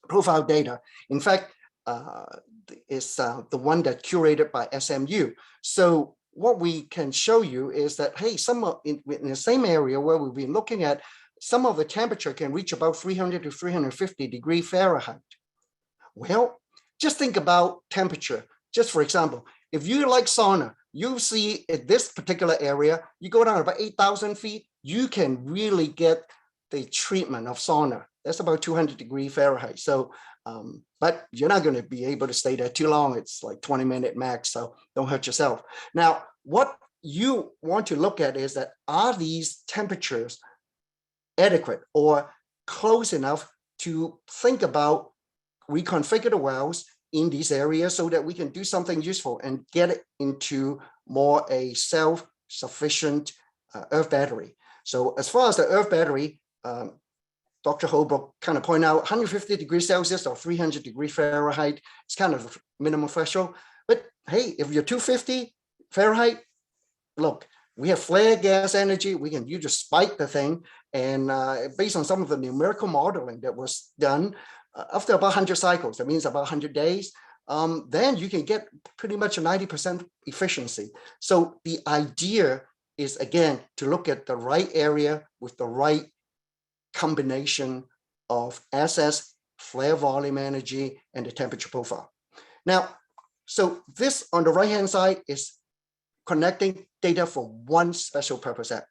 profile data. In fact, is the one that curated by SMU. So what we can show you is that, hey, in the same area where we've been looking at, some of the temperature can reach about 300 to 350 degrees Fahrenheit. Well, just think about temperature. Just for example, if you like sauna, you see in this particular area, you go down about 8,000 feet, you can really get the treatment of sauna. That's about 200 degrees Fahrenheit. So, but you're not going to be able to stay there too long. It's like 20-minute max, so don't hurt yourself. Now, what you want to look at is that, are these temperatures adequate or close enough to think about reconfigure the wells in these areas so that we can do something useful and get it into more a self-sufficient earth battery. So as far as the earth battery, Dr. Holbrook kind of point out 150 degrees Celsius or 300 degrees Fahrenheit is kind of the minimum threshold. But hey, if you're 250 Fahrenheit, look, we have flare gas energy. We can use to spike the thing. And based on some of the numerical modeling that was done, after about 100 cycles, that means about 100 days, then you can get pretty much a 90% efficiency. So the idea is, again, to look at the right area with the right combination of SS, flare volume energy, and the temperature profile. Now, so this on the right-hand side is connecting data for one special purpose app.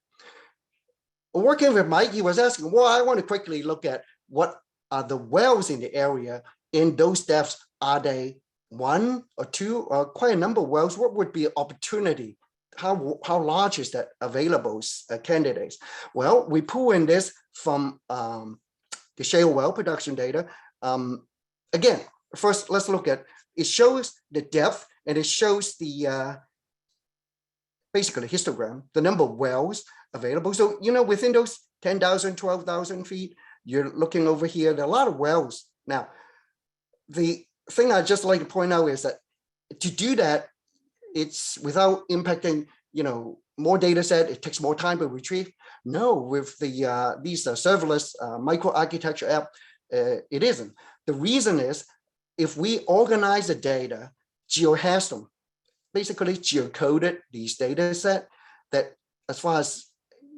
Working with Mike, he was asking, well, I want to quickly look at what are the wells in the area in those depths. Are they one or two or quite a number of wells? What would be opportunity? How large is that available candidates? Well, we pull in this from the shale well production data. Again, first, let's look at, it shows the depth and it shows the basically histogram, the number of wells available. So, you know, within those 10,000, 12,000 feet, you're looking over here, there are a lot of wells. Now, the thing I'd just like to point out is that to do that, it's without impacting, you know, more data set, it takes more time to retrieve. No, with the these serverless microarchitecture app, it isn't. The reason is, if we organize the data, geohashed them, basically geocoded these data set, that as far as,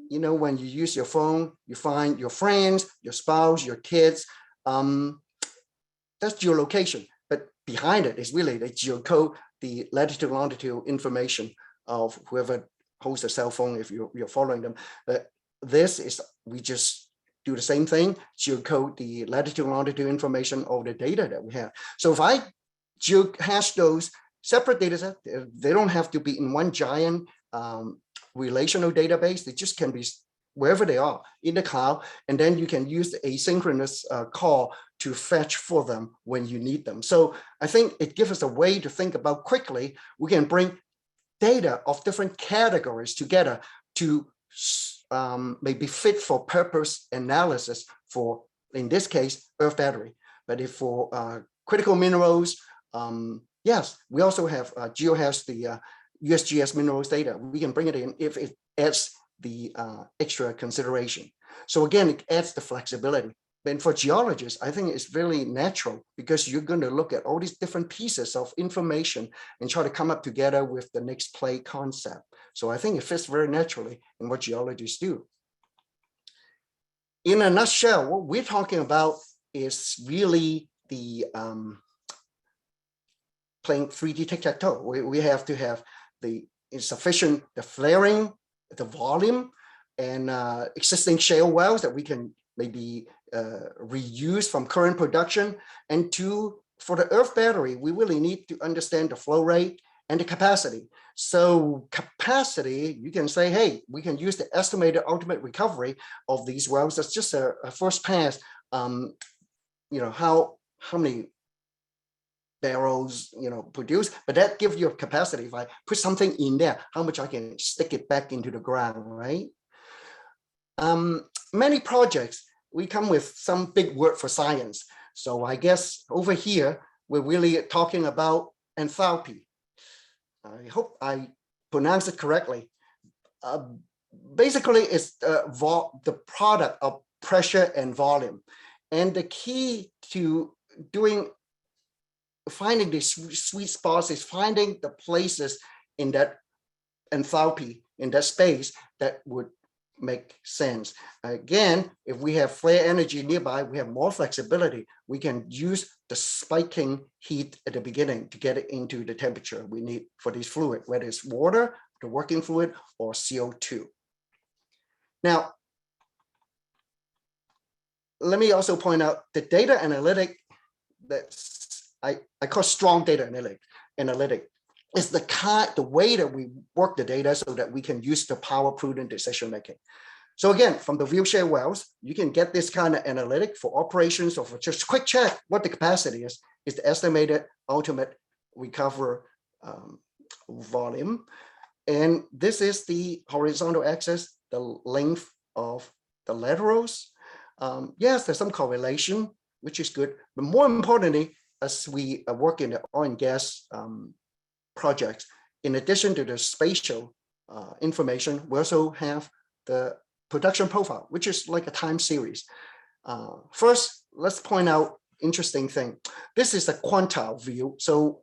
you know, when you use your phone, you find your friends, your spouse, your kids, that's geolocation. But behind it is really they geocode the latitude, longitude information of whoever holds a cell phone, if you're following them. But this is, we just do the same thing, geocode the latitude, longitude information of the data that we have. So if I geohash those separate data sets, they don't have to be in one giant relational database. They just can be wherever they are in the cloud, and then you can use the asynchronous call to fetch for them when you need them. So I think it gives us a way to think about quickly. We can bring data of different categories together to maybe fit for purpose analysis for, in this case, earth battery. But if for critical minerals, yes, we also have GeoHash, the USGS minerals data. We can bring it in if it adds the extra consideration. So again, it adds the flexibility. And for geologists, I think it's really natural, because you're going to look at all these different pieces of information and try to come up together with the next play concept. So I think it fits very naturally in what geologists do. In a nutshell, what we're talking about is really the playing 3D tic-tac-toe. We have to have the sufficient, the flaring, the volume, and existing shale wells that we can maybe reuse from current production. And for the earth battery, we really need to understand the flow rate and the capacity. So capacity, you can say, hey, we can use the estimated ultimate recovery of these wells. That's just a first pass. You know, how many barrels, you know, produce, but that gives you a capacity. If I put something in there, how much I can stick it back into the ground, right? Many projects, we come with some big word for science. So I guess over here, we're really talking about enthalpy. I hope I pronounce it correctly. Basically, it's the product of pressure and volume. And the key to finding the sweet spots is finding the places in that enthalpy in that space, that would make sense. Again, if we have flare energy nearby, we have more flexibility. We can use the spiking heat at the beginning to get it into the temperature we need for this fluid, whether it's water, the working fluid, or CO2. Now, let me also point out the data analytic that I call strong data analytic is the way that we work the data so that we can use the power prudent decision making. So again, from the view share wells, you can get this kind of analytic for operations or for just quick check what the capacity is the estimated ultimate recover volume. And this is the horizontal axis, the length of the laterals. Yes, there's some correlation, which is good. But more importantly, as we work in the oil and gas projects, in addition to the spatial information, we also have the production profile, which is like a time series. First, let's point out interesting thing. This is a quantile view. So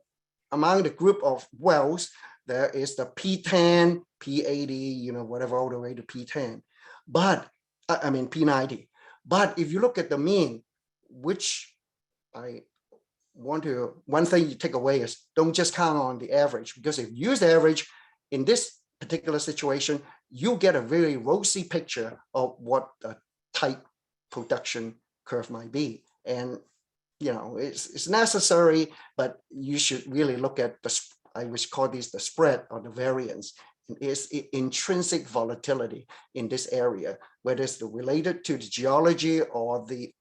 among the group of wells, there is the P10, P80, whatever, all the way to P10. But I mean P90. But if you look at the mean, which one thing you take away is don't just count on the average, because if you use the average in this particular situation, you get a very rosy picture of what the type production curve might be. And it's necessary, but you should really look at I would call this the spread or the variance. Is intrinsic volatility in this area, whether it's related to the geology or the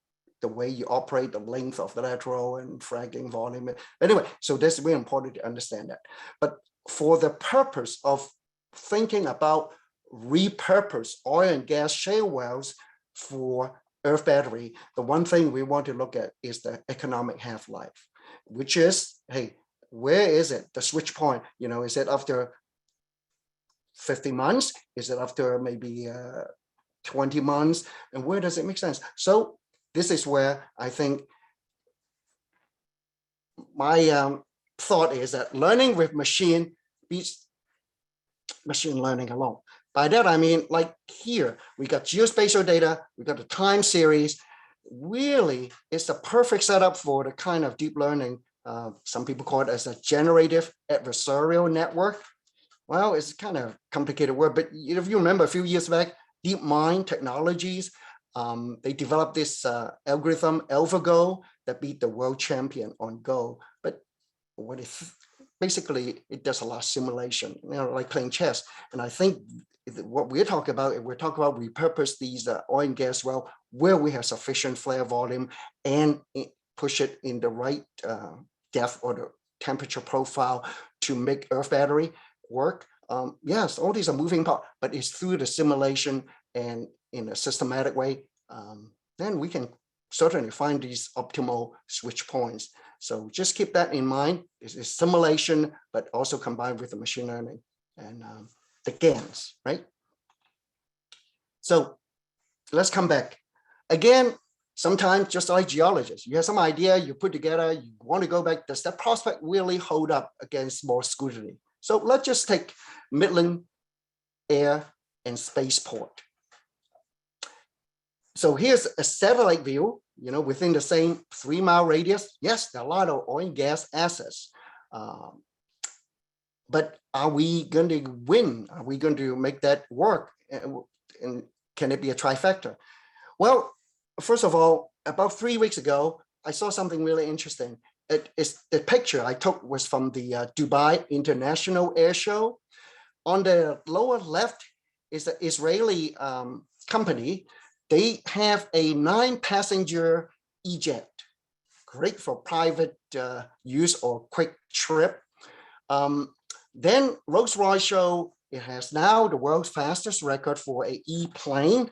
way you operate, the length of the lateral and fragging volume. Anyway, so that's very important to understand that. But for the purpose of thinking about repurpose oil and gas shale wells for earth battery, the one thing we want to look at is the economic half-life, which is, hey, where is it? The switch point, is it after 50 months? Is it after maybe 20 months? And where does it make sense? So this is where I think my thought is that learning with machine beats machine learning alone. By that, I mean, like here, we got geospatial data, we got the time series. Really, it's the perfect setup for the kind of deep learning. Some people call it as a generative adversarial network. Well, it's kind of a complicated word, but if you remember a few years back, DeepMind Technologies, they developed this algorithm, AlphaGo, that beat the world champion on Go. But what if basically it does a lot of simulation, like playing chess. And I think what we're talking about repurpose these oil and gas well where we have sufficient flare volume and push it in the right depth or the temperature profile to make earth battery work. Yes, all these are moving parts, but it's through the simulation and in a systematic way, then we can certainly find these optimal switch points. So just keep that in mind. It's simulation, but also combined with the machine learning and the GANs, right? So let's come back. Again, sometimes just like geologists, you have some idea, you put together, you want to go back, does that prospect really hold up against more scrutiny? So let's just take Midland Air and Spaceport. So here's a satellite view, within the same 3-mile radius. Yes, there are a lot of oil and gas assets. But are we going to win? Are we going to make that work? And can it be a trifecta? Well, first of all, about 3 weeks ago, I saw something really interesting. The picture I took was from the Dubai International Air Show. On the lower left is an Israeli company. They have a 9-passenger E-jet, great for private use or quick trip. Then Rolls-Royce show, it has now the world's fastest record for an E-plane.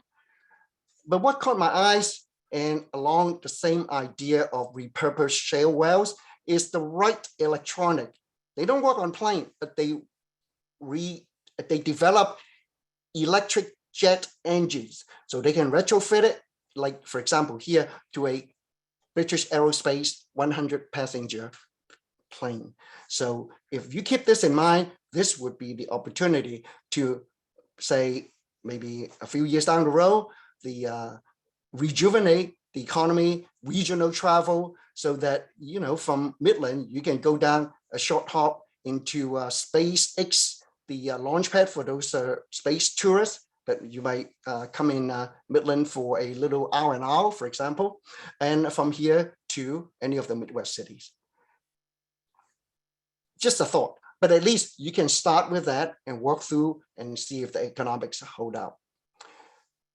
But what caught my eyes, and along the same idea of repurposed shale wells, is the right electronic. They don't work on plane, but they develop electric jet engines, so they can retrofit it, like for example here, to a British Aerospace 100-passenger plane. So if you keep this in mind, this would be the opportunity to say maybe a few years down the road, the rejuvenate the economy, regional travel, so that, you know, from Midland, you can go down a short hop into SpaceX, the launch pad for those space tourists that you might come in Midland for a little hour and hour, for example, and from here to any of the Midwest cities. Just a thought, but at least you can start with that and work through and see if the economics hold out.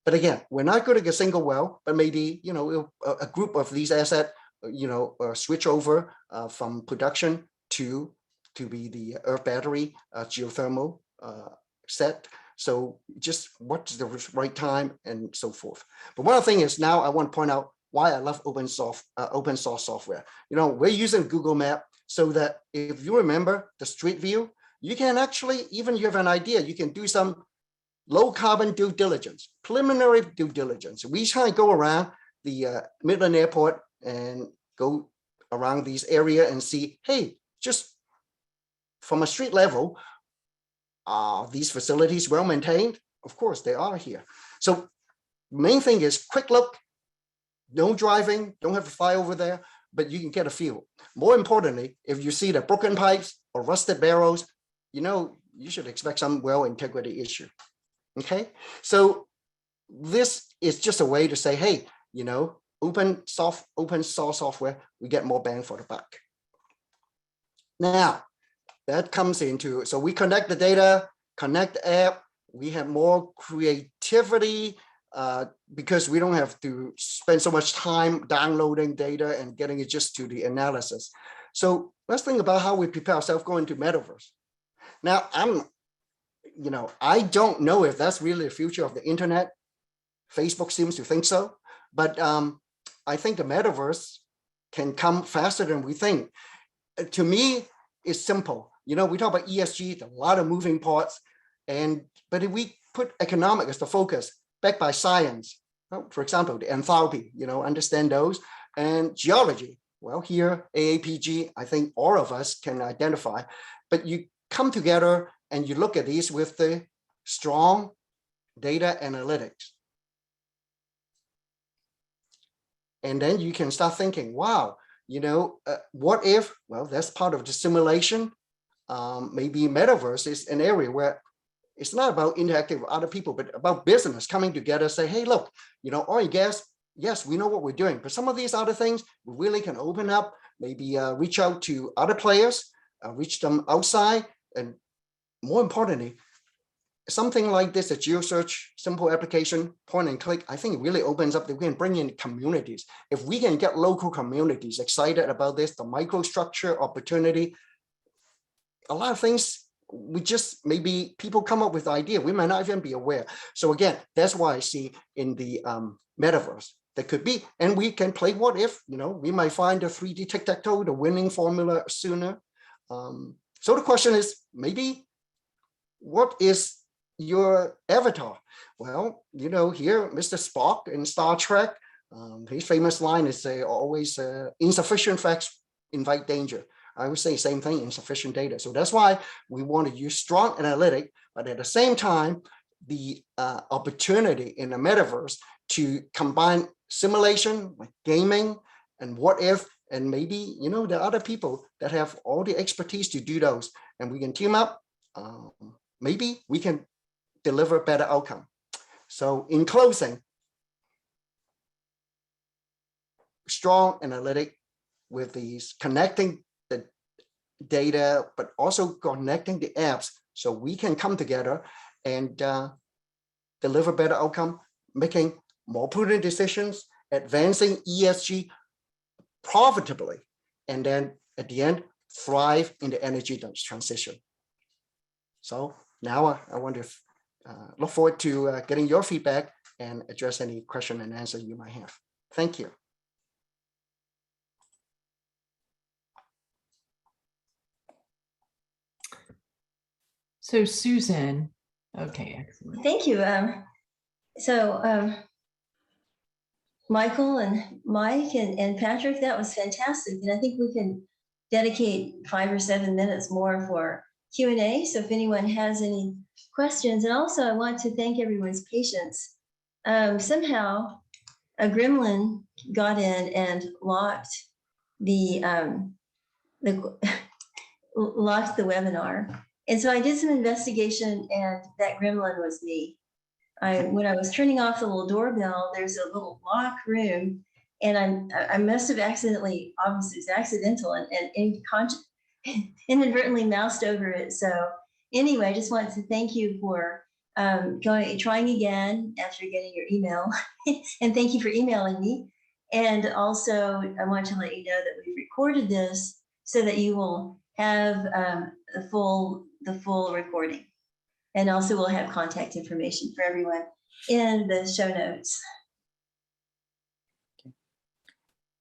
But again, we're not going to get single well, but maybe, you know, a group of these assets, you know, switch over from production to be the Earth battery geothermal set. So just what's the right time and so forth. But one thing is, now I want to point out why I love open source software. You know, we're using Google Map so that if you remember the street view, you can actually, even you have an idea, you can do some low carbon due diligence, preliminary due diligence. We try to go around the Midland Airport and go around these area and see, hey, just from a street level, are these facilities well maintained? Of course they are here. So main thing is quick look, no driving, don't have to fly over there, but you can get a feel. More importantly, if you see the broken pipes or rusted barrels, you know, you should expect some well integrity issue. Okay, so this is just a way to say, hey, you know, open source software, we get more bang for the buck. Now, that comes into, so we connect the data, connect the app, we have more creativity because we don't have to spend so much time downloading data and getting it just to the analysis. So let's think about how we prepare ourselves going to Metaverse. Now, you know, I don't know if that's really the future of the internet. Facebook seems to think so, but I think the Metaverse can come faster than we think. To me, it's simple. You know, we talk about ESG, a lot of moving parts, but if we put economic as the focus, backed by science, for example, the enthalpy, you know, understand those, and geology. Well, here, AAPG, I think all of us can identify, but you come together and you look at these with the strong data analytics. And then you can start thinking, wow, you know, what if, well, that's part of the simulation. Maybe Metaverse is an area where it's not about interacting with other people, but about business coming together, say, hey, look, you know, oil and gas, yes, we know what we're doing, but some of these other things we really can open up, maybe reach out to other players, reach them outside, and more importantly, something like this, a GeoSearch simple application, point and click, I think it really opens up that we can bring in communities. If we can get local communities excited about this, the microstructure opportunity, a lot of things, we just, maybe people come up with the idea, we might not even be aware. So again, that's why I see in the Metaverse, that could be, and we can play what if, you know, we might find the 3D tic-tac-toe, the winning formula sooner. So the question is, maybe, what is your avatar? Well, you know, here, Mr. Spock in Star Trek, his famous line is always insufficient facts invite danger. I would say same thing, insufficient data. So that's why we want to use strong analytic, but at the same time, the opportunity in the Metaverse to combine simulation, like gaming, and what if, and maybe, you know, there are other people that have all the expertise to do those, and we can team up. Maybe we can deliver better outcome. So in closing, strong analytic with these connecting the data, but also connecting the apps so we can come together and deliver better outcome, making more prudent decisions, advancing ESG profitably, and then at the end, thrive in the energy transition. So now I want to look forward to getting your feedback and address any question and answer you might have. Thank you. So Susan, okay, excellent. Thank you. Michael and Mike and Patrick, that was fantastic. And I think we can dedicate 5 or 7 minutes more for Q&A. So if anyone has any questions, and also I want to thank everyone's patience. Somehow a gremlin got in and locked the locked the webinar. And so I did some investigation, and that gremlin was me. When I was turning off the little doorbell, there's a little lock room, and I must have accidentally, obviously it's accidental, and inadvertently moused over it. So anyway, I just wanted to thank you for trying again after getting your email, and thank you for emailing me. And also, I want to let you know that we've recorded this so that you will have the full recording. And also we'll have contact information for everyone in the show notes. Okay.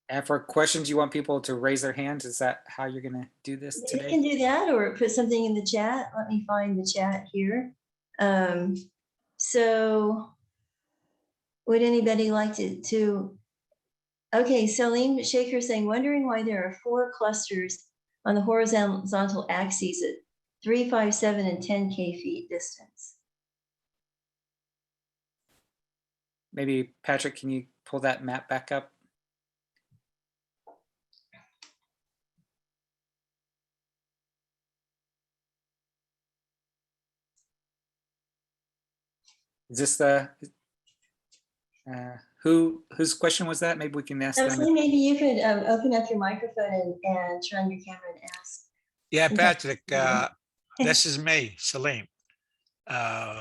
And for questions, you want people to raise their hands? Is that how you're going to do this today? You can do that, or put something in the chat. Let me find the chat here. So would anybody like to okay, Salim Shaker saying, wondering why there are 4 clusters on the horizontal axes at 3, 5, 7, and 10K feet distance. Maybe Patrick, can you pull that map back up? Is this the whose question was that? Maybe we can ask them. Salim, maybe you could open up your microphone and turn on your camera and ask. Yeah, Okay. Patrick, this is me, Salim. I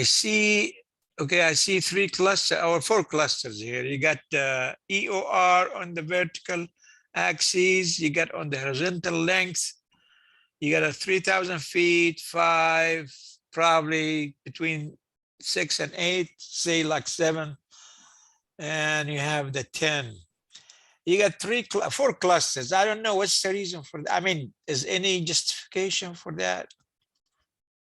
see 3 clusters or 4 clusters here. You got EOR on the vertical axis, you got on the horizontal length, you got a 3,000 feet, 5, probably between 6 and 8, say like 7, and you have the 10. You got 4 clusters. I don't know what's the reason for that. I mean, is any justification for that?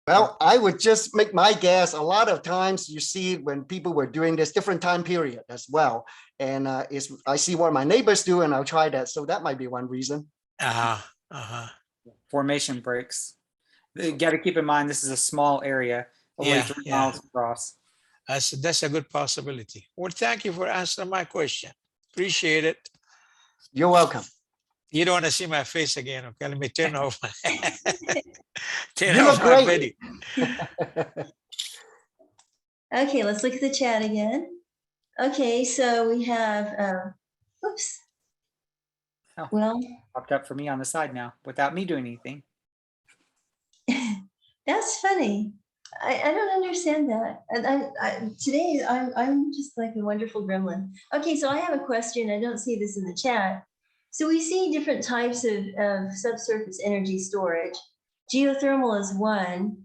Well, I would just make my guess. A lot of times you see when people were doing this different time period as well. And I see what my neighbors do, and I'll try that. So that might be one reason. Formation breaks. You got to keep in mind, this is a small area, only 3 miles across. That's a good possibility. Well, thank you for answering my question. Appreciate it. You're welcome. You don't want to see my face again. Okay, let me turn off. Turn You off look my great. video. Okay, let's look at the chat again. Okay, so we have, oops. Oh. Well, Popped up for me on the side now without me doing anything. that's funny. I don't understand that. And today I'm just like a wonderful gremlin. Okay, so I have a question. I don't see this in the chat. So we see different types of subsurface energy storage. Geothermal is one,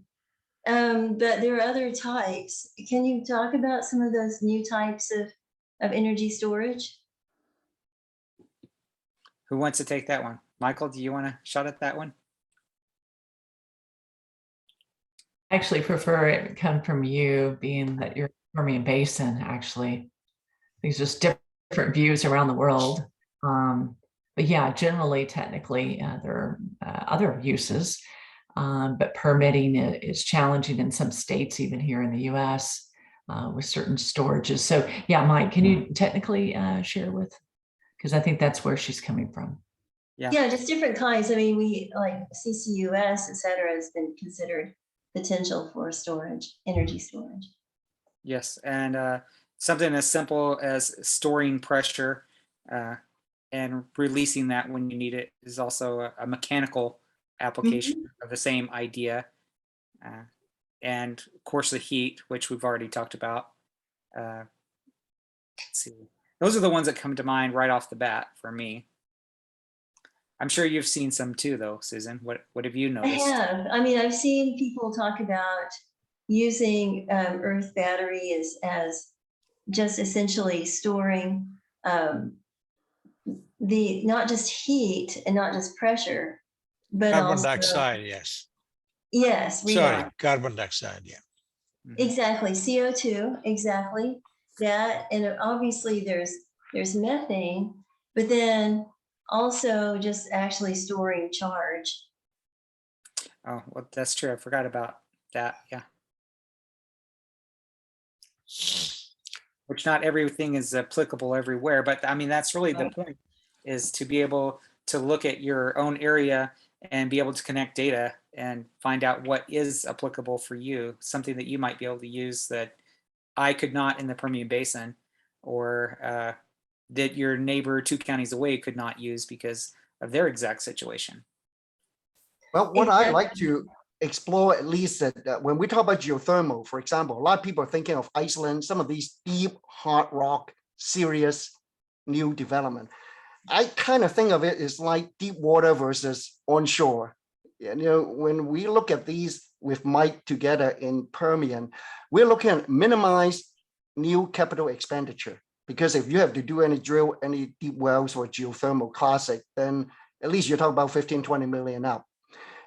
but there are other types. Can you talk about some of those new types of energy storage? Who wants to take that one? Michael, do you want to shot at that one? I actually prefer it come from you, being that you're Permian Basin, actually. These just different views around the world. But yeah, generally, technically, there are other uses, but permitting is challenging in some states, even here in the US, with certain storages. So yeah, Mike, can you technically share with, because I think that's where she's coming from. Yeah, just different kinds. I mean, we like CCUS, et cetera, has been considered potential for storage, energy storage. Yes, and something as simple as storing pressure and releasing that when you need it is also a mechanical application of the same idea. And of course the heat, which we've already talked about. Let's see. Those are the ones that come to mind right off the bat for me. I'm sure you've seen some too, though, Susan. What have you noticed? I have. I mean, I've seen people talk about using earth battery as just essentially storing the not just heat and not just pressure, but Carbon also dioxide, yes. yes, Sorry, carbon dioxide, yeah. Exactly, CO2, exactly that, and obviously there's methane, but then also just actually storing charge. Oh, well, that's true. I forgot about that. Yeah. Which not everything is applicable everywhere, but I mean, that's really the point, is to be able to look at your own area and be able to connect data and find out what is applicable for you, something that you might be able to use that I could not in the Permian Basin, or that your neighbor 2 counties away could not use because of their exact situation. Well, what I like Exactly. to explore, at least that when we talk about geothermal, for example, a lot of people are thinking of Iceland, some of these deep, hard rock, serious new development. I kind of think of it as like deep water versus onshore. You know, when we look at these with Mike together in Permian, we're looking at minimize new capital expenditure. Because if you have to do any drill, any deep wells for geothermal classic, then at least you're talking about 15, 20 million out.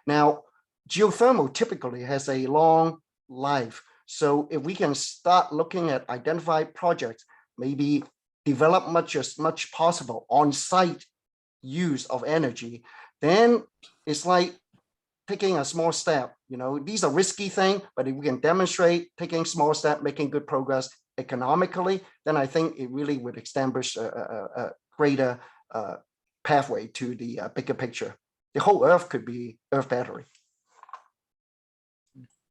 Now, geothermal typically has a long life. So if we can start looking at identified projects, maybe develop as much possible on-site use of energy, then it's like taking a small step. You know, these are risky things, but if we can demonstrate taking small step, making good progress economically, then I think it really would establish a greater pathway to the bigger picture. The whole Earth could be Earth battery.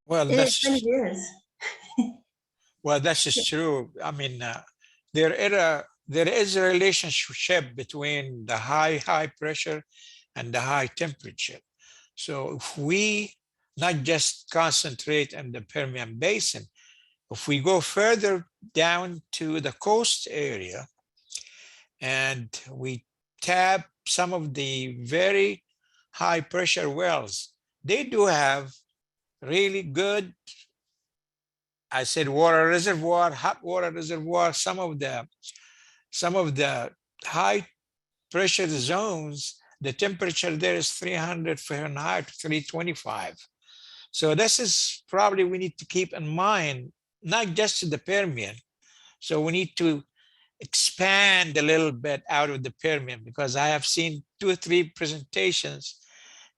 Well, It kind of is. that's just true. I mean, there is a relationship between the high pressure and the high temperature. So if we not just concentrate on the Permian Basin, if we go further down to the coast area and we tap some of the very high pressure wells, they do have really good, I said, water reservoir, hot water reservoir. Some of the high pressure zones, the temperature there is 300 Fahrenheit, 325. So this is probably we need to keep in mind, not just the Permian. So we need to expand a little bit out of the Permian, because I have seen 2 or 3 presentations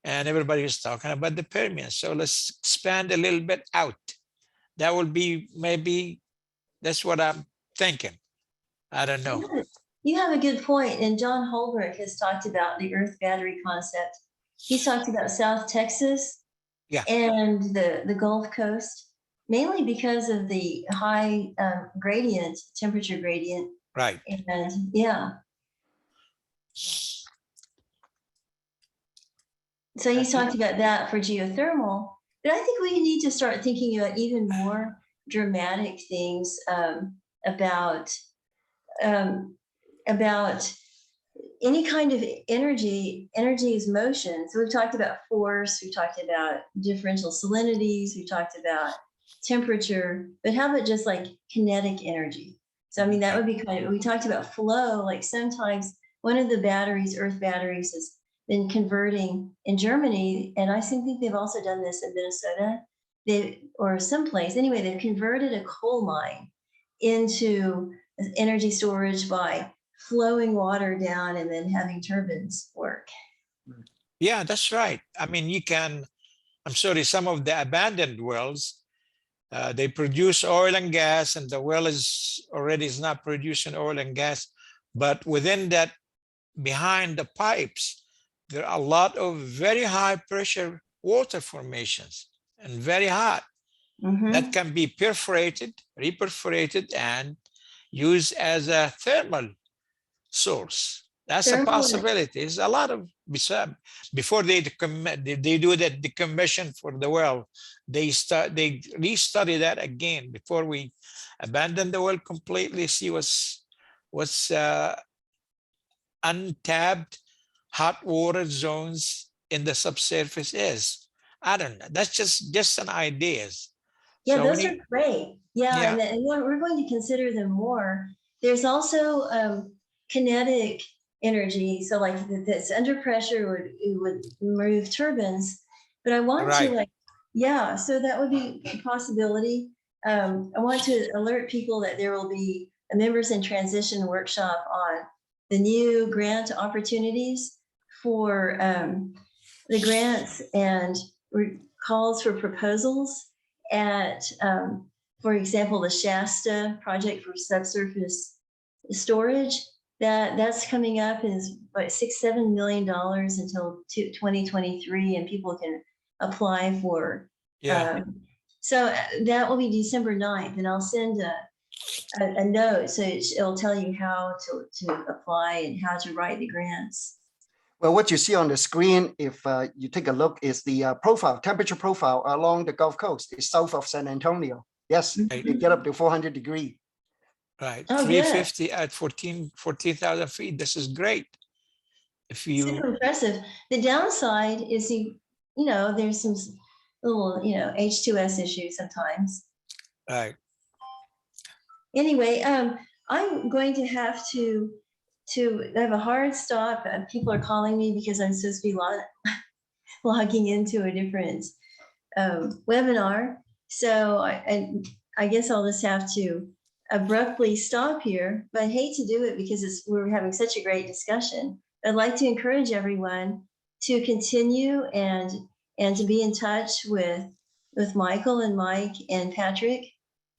and everybody is talking about the Permian. So let's expand a little bit out. That will be, maybe that's what I'm thinking. I don't know. You have a good point. And John Holbrook has talked about the Earth battery concept. He's talked about South Texas and the Gulf Coast, mainly because of the high gradient, temperature gradient. Right. And yeah. So he's talked about that for geothermal, but I think we need to start thinking about even more dramatic things about any kind of energy. Energy is motion. So we've talked about force, we've talked about differential salinities, we've talked about temperature, but how about just like kinetic energy? So I mean, that would be kind of, we talked about flow, like sometimes one of the batteries, Earth batteries, has been converting in Germany, and I think they've also done this in Minnesota, or someplace. Anyway, they've converted a coal mine into energy storage by flowing water down and then having turbines work. Yeah, that's right. I mean, you can, I'm sorry, some of the abandoned wells, they produce oil and gas, and the well is not producing oil and gas, but within that, behind the pipes, there are a lot of very high pressure water formations, and very hot, that can be perforated, reperforated, and used as a thermal source. That's a possibility. It's a lot of, before they do that decommission for the well, they restudy that again before we abandon the well completely, see what's untapped hot water zones in the subsurface is. I don't know. That's just an ideas. Yeah, so those are great. Yeah, Yeah. and we're going to consider them more. There's also kinetic energy. So like that's under pressure would move turbines. But I want to so that would be a possibility. I want to alert people that there will be a members in transition workshop on the new grant opportunities for the grants and calls for proposals at, for example, the Shasta project for subsurface storage. That's coming up is about $6-7 million until 2023, and people can apply for. Yeah. So that will be December 9th, and I'll send a note so it'll tell you how to apply and how to write the grants. Well, what you see on the screen, if you take a look, is the temperature profile along the Gulf Coast. It's south of San Antonio. Yes, Right. you get up to 400 degrees. Right. Oh, good. 350 at 14,000 feet. This is great. If you, Super impressive. The downside is there's some little H2S issues sometimes. right. Anyway, I'm going to have to have a hard stop. People are calling me because I'm supposed to be logging into a different webinar. So I guess I'll just have to abruptly stop here, but I hate to do it because we're having such a great discussion. I'd like to encourage everyone to continue and to be in touch with Michael and Mike and Patrick,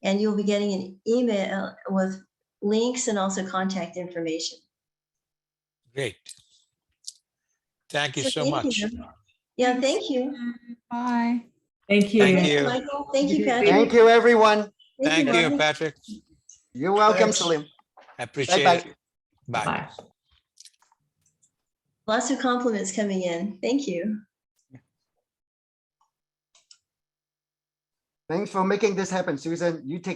and you'll be getting an email with links and also contact information. Great. Thank you so thank much. you. Yeah, thank you. Bye. Thank you. Thank Thank you. Michael. Thank you, Patrick. Thank you, everyone. Thank you, Mike. Patrick. You're welcome, Thanks. Salim. I appreciate Bye-bye. it. Bye. Bye. Lots of compliments coming in. Thank you. Thanks for making this happen, Susan. You take